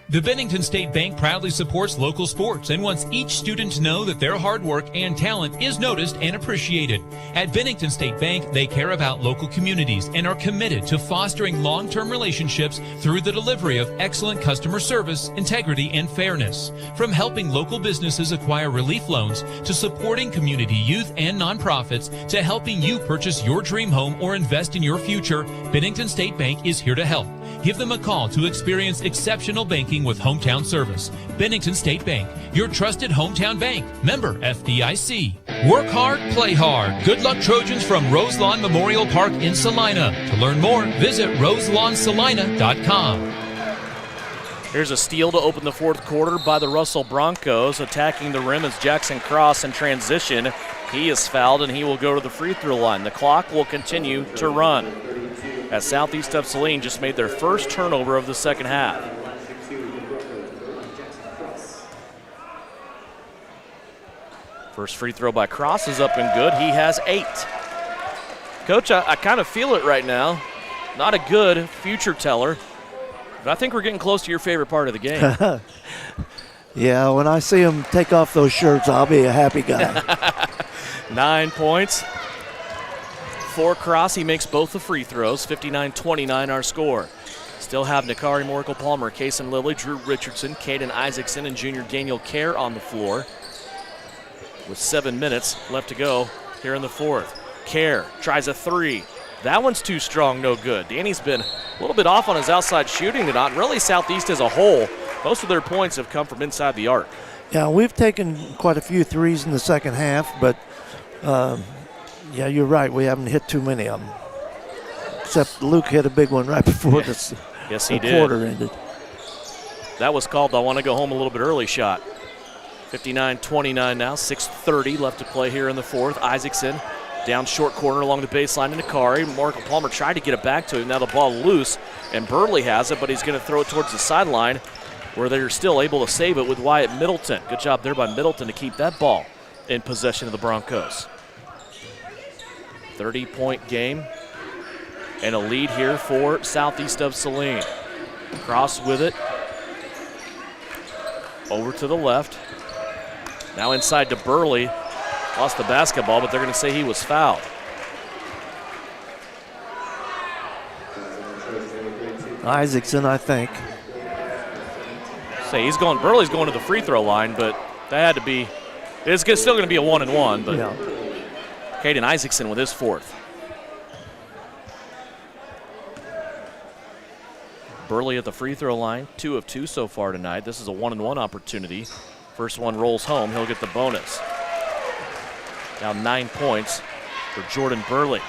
The Bennington State Bank proudly supports local sports and wants each student to know that their hard work and talent is noticed and appreciated. At Bennington State Bank, they care about local communities and are committed to fostering long-term relationships through the delivery of excellent customer service, integrity, and fairness. From helping local businesses acquire relief loans to supporting community youth and nonprofits to helping you purchase your dream home or invest in your future, Bennington State Bank is here to help. Give them a call to experience exceptional banking with hometown service. Bennington State Bank, your trusted hometown bank. Member FDIC. Work hard, play hard. Good luck, Trojans, from Roselawn Memorial Park in Salina. To learn more, visit roselawnsalina.com. Here's a steal to open the fourth quarter by the Russell Broncos. Attacking the rim is Jackson Cross in transition. He is fouled, and he will go to the free throw line. The clock will continue to run as Southeast of Saline just made their first turnover of the second half. First free throw by Cross is up and good. He has 8. Coach, I kind of feel it right now. Not a good future teller, but I think we're getting close to your favorite part of the game. Yeah, when I see them take off those shirts, I'll be a happy guy. 9 points for Cross. He makes both the free throws. 59-29 our score. Still have Nakari Miracle-Palmer, Kason Lilly, Drew Richardson, Caden Isaacson, and junior Daniel Kerr on the floor with 7 minutes left to go here in the fourth. Kerr tries a 3. That one's too strong, no good. Danny's been a little bit off on his outside shooting tonight. Really, Southeast as a whole, most of their points have come from inside the arc. Yeah, we've taken quite a few threes in the second half, but yeah, you're right. We haven't hit too many of them. Except Luke hit a big one right before the yes, he quarter ended. That was called the I want to go home a little bit early shot. 59-29 now, 6:30 left to play here in the fourth. Isaacson down short corner along the baseline to Nakari. Michael Palmer tried to get it back to him. Now the ball loose, and Burley has it, but he's going to throw it towards the sideline where they're still able to save it with Wyatt Middleton. Good job there by Middleton to keep that ball in possession of the Broncos. 30-point game and a lead here for southeast of Saline. Cross with it. Over to the left. Now inside to Burley. Lost the basketball, but they're going to say he was fouled. Isaacson, I think. Say Burley's going to the free throw line, but that had to be. It's still going to be a 1-and-1, but yeah. Caden Isaacson with his fourth. Burley at the free throw line, 2 of 2 so far tonight. This is a 1-and-1 opportunity. First one rolls home, he'll get the bonus. Now 9 points for Jordan Burley.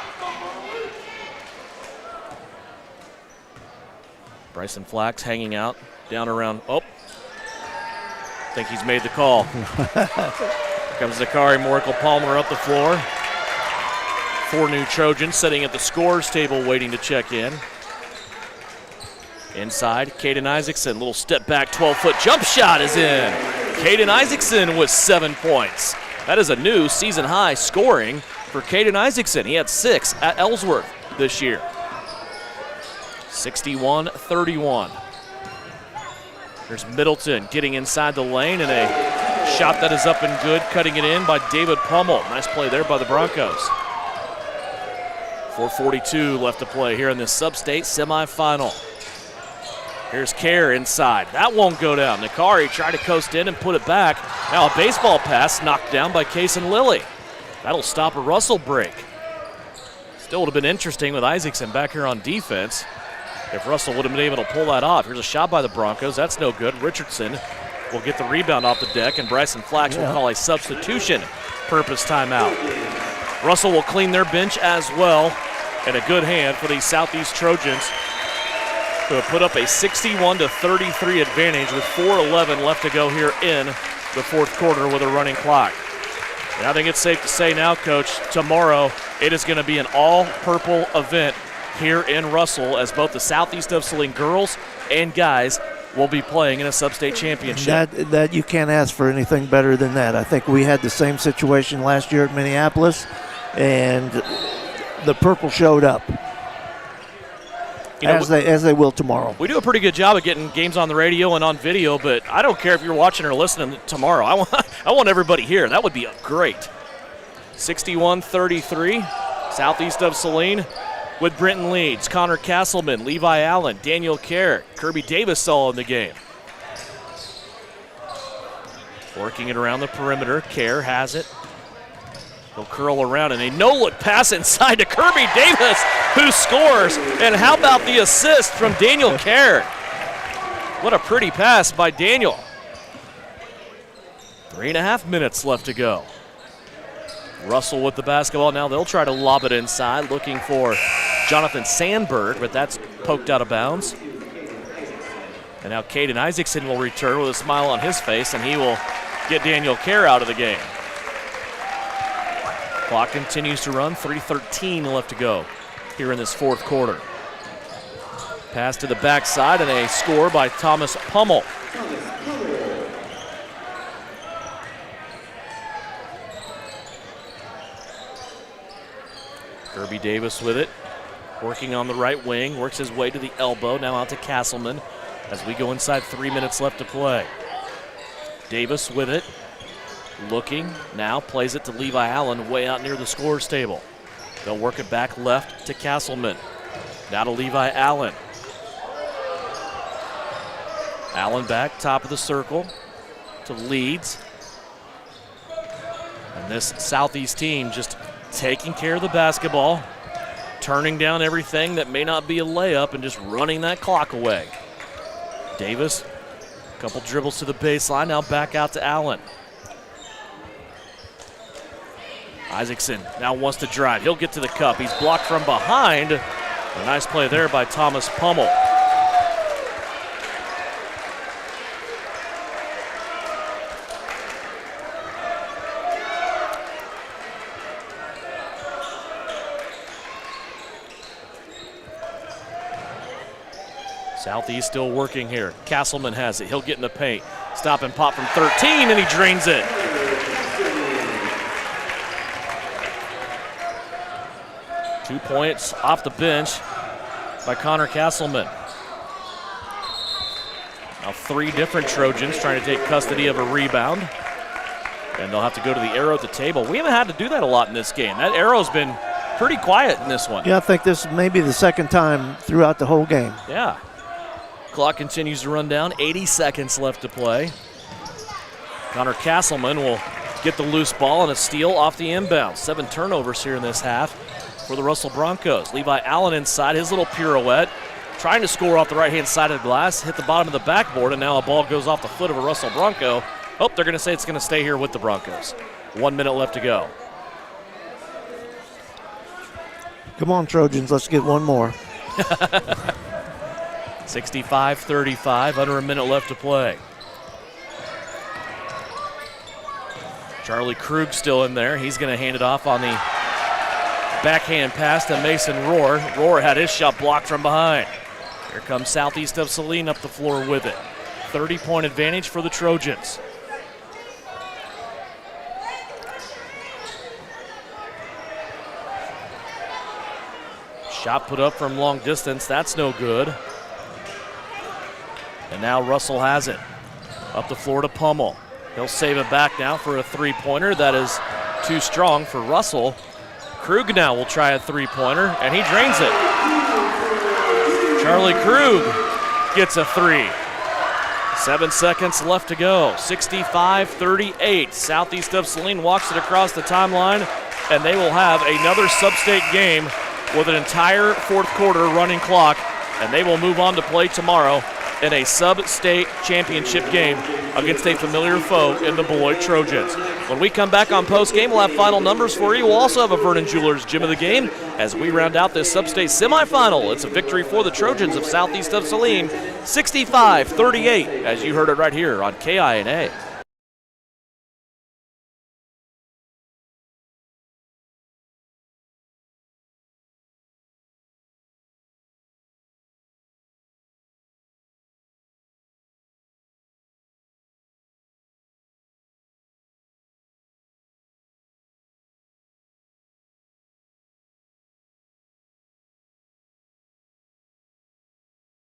Bryson Flax hanging out down around. Oh, I think he's made the call. Here comes Zakari Morkel Palmer up the floor. 4 new Trojans sitting at the scorers table waiting to check in. Inside, Caden Isaacson, little step back, 12-foot jump shot is in. Caden Isaacson with 7 points. That is a new season-high scoring for Caden Isaacson. He had 6 at Ellsworth this year. 61-31. There's Middleton getting inside the lane, and a shot that is up and good, cutting it in by David Pummel. Nice play there by the Broncos. 4:42 left to play here in this sub-state semifinal. Here's Kerr inside. That won't go down. Nakari tried to coast in and put it back. Now a baseball pass knocked down by Kason Lilly. That'll stop a Russell break. Still would have been interesting with Isaacson back here on defense if Russell would have been able to pull that off. Here's a shot by the Broncos. That's no good. Richardson will get the rebound off the deck, and Bryson Flax will call a substitution purpose timeout. Russell will clean their bench as well, and a good hand for the Southeast Trojans, who have put up a 61-33 advantage with 4:11 left to go here in the fourth quarter with a running clock. And I think it's safe to say now, Coach, tomorrow it is going to be an all-purple event here in Russell, as both the Southeast of Saline girls and guys will be playing in a sub-state championship. That you can't ask for anything better than that. I think we had the same situation last year at Minneapolis, and the purple showed up. As they will tomorrow. We do a pretty good job of getting games on the radio and on video, but I don't care if you're watching or listening tomorrow. I want everybody here. That would be great. 61-33, Southeast of Saline with Brenton Leeds, Connor Castleman, Levi Allen, Daniel Kerr, Kirby Davis all in the game. Working it around the perimeter. Kerr has it. He'll curl around, and a no-look pass inside to Kirby Davis, who scores. And how about the assist from Daniel Kerr? What a pretty pass by Daniel. 3.5 minutes left to go. Russell with the basketball. Now they'll try to lob it inside, looking for Jonathan Sandberg, but that's poked out of bounds. And now Caden Isaacson will return with a smile on his face, and he will get Daniel Kerr out of the game. Clock continues to run, 3:13 left to go here in this fourth quarter. Pass to the backside, and a score by Thomas Pummel. Kirby Davis with it, working on the right wing, works his way to the elbow, now out to Castleman as we go inside 3 minutes left to play. Davis with it. Looking, now plays it to Levi Allen way out near the scorer's table. They'll work it back left to Castleman. Now to Levi Allen. Allen back, top of the circle to Leeds. And this Southeast team just taking care of the basketball, turning down everything that may not be a layup and just running that clock away. Davis, a couple dribbles to the baseline, now back out to Allen. Isaacson now wants to drive. He'll get to the cup. He's blocked from behind. A nice play there by Thomas Pummel. Southeast still working here. Castleman has it. He'll get in the paint. Stop and pop from 13, and he drains it. Two points off the bench by Connor Castleman. Now 3 different Trojans trying to take custody of a rebound. And they'll have to go to the arrow at the table. We haven't had to do that a lot in this game. That arrow's been pretty quiet in this one. Yeah, I think this may be the second time throughout the whole game. Yeah. Clock continues to run down. 80 seconds left to play. Connor Castleman will get the loose ball and a steal off the inbound. 7 turnovers here in this half for the Russell Broncos. Levi Allen inside, his little pirouette. Trying to score off the right-hand side of the glass. Hit the bottom of the backboard, and now a ball goes off the foot of a Russell Bronco. Oh, they're going to say it's going to stay here with the Broncos. 1 minute left to go. Come on, Trojans, let's get one more. 65-35, under a minute left to play. Charlie Krug still in there. He's going to hand it off on the backhand pass to Mason Rohr. Rohr had his shot blocked from behind. Here comes Southeast of Saline up the floor with it. 30-point advantage for the Trojans. Shot put up from long distance. That's no good. And now Russell has it. Up the floor to Pummel. He'll save it back now for a three-pointer. That is too strong for Russell. Krug now will try a three-pointer, and he drains it. Charlie Krug gets a 3. 7 seconds left to go. 65-38. Southeast of Saline walks it across the timeline, and they will have another sub-state game with an entire fourth quarter running clock, and they will move on to play tomorrow in a sub-state championship game against a familiar foe in the Beloit Trojans. When we come back on post-game, we'll have final numbers for you. We'll also have a Vernon Jewelers Gym of the Game as we round out this sub-state semifinal. It's a victory for the Trojans of Southeast of Saline, 65-38, as you heard it right here on KINA.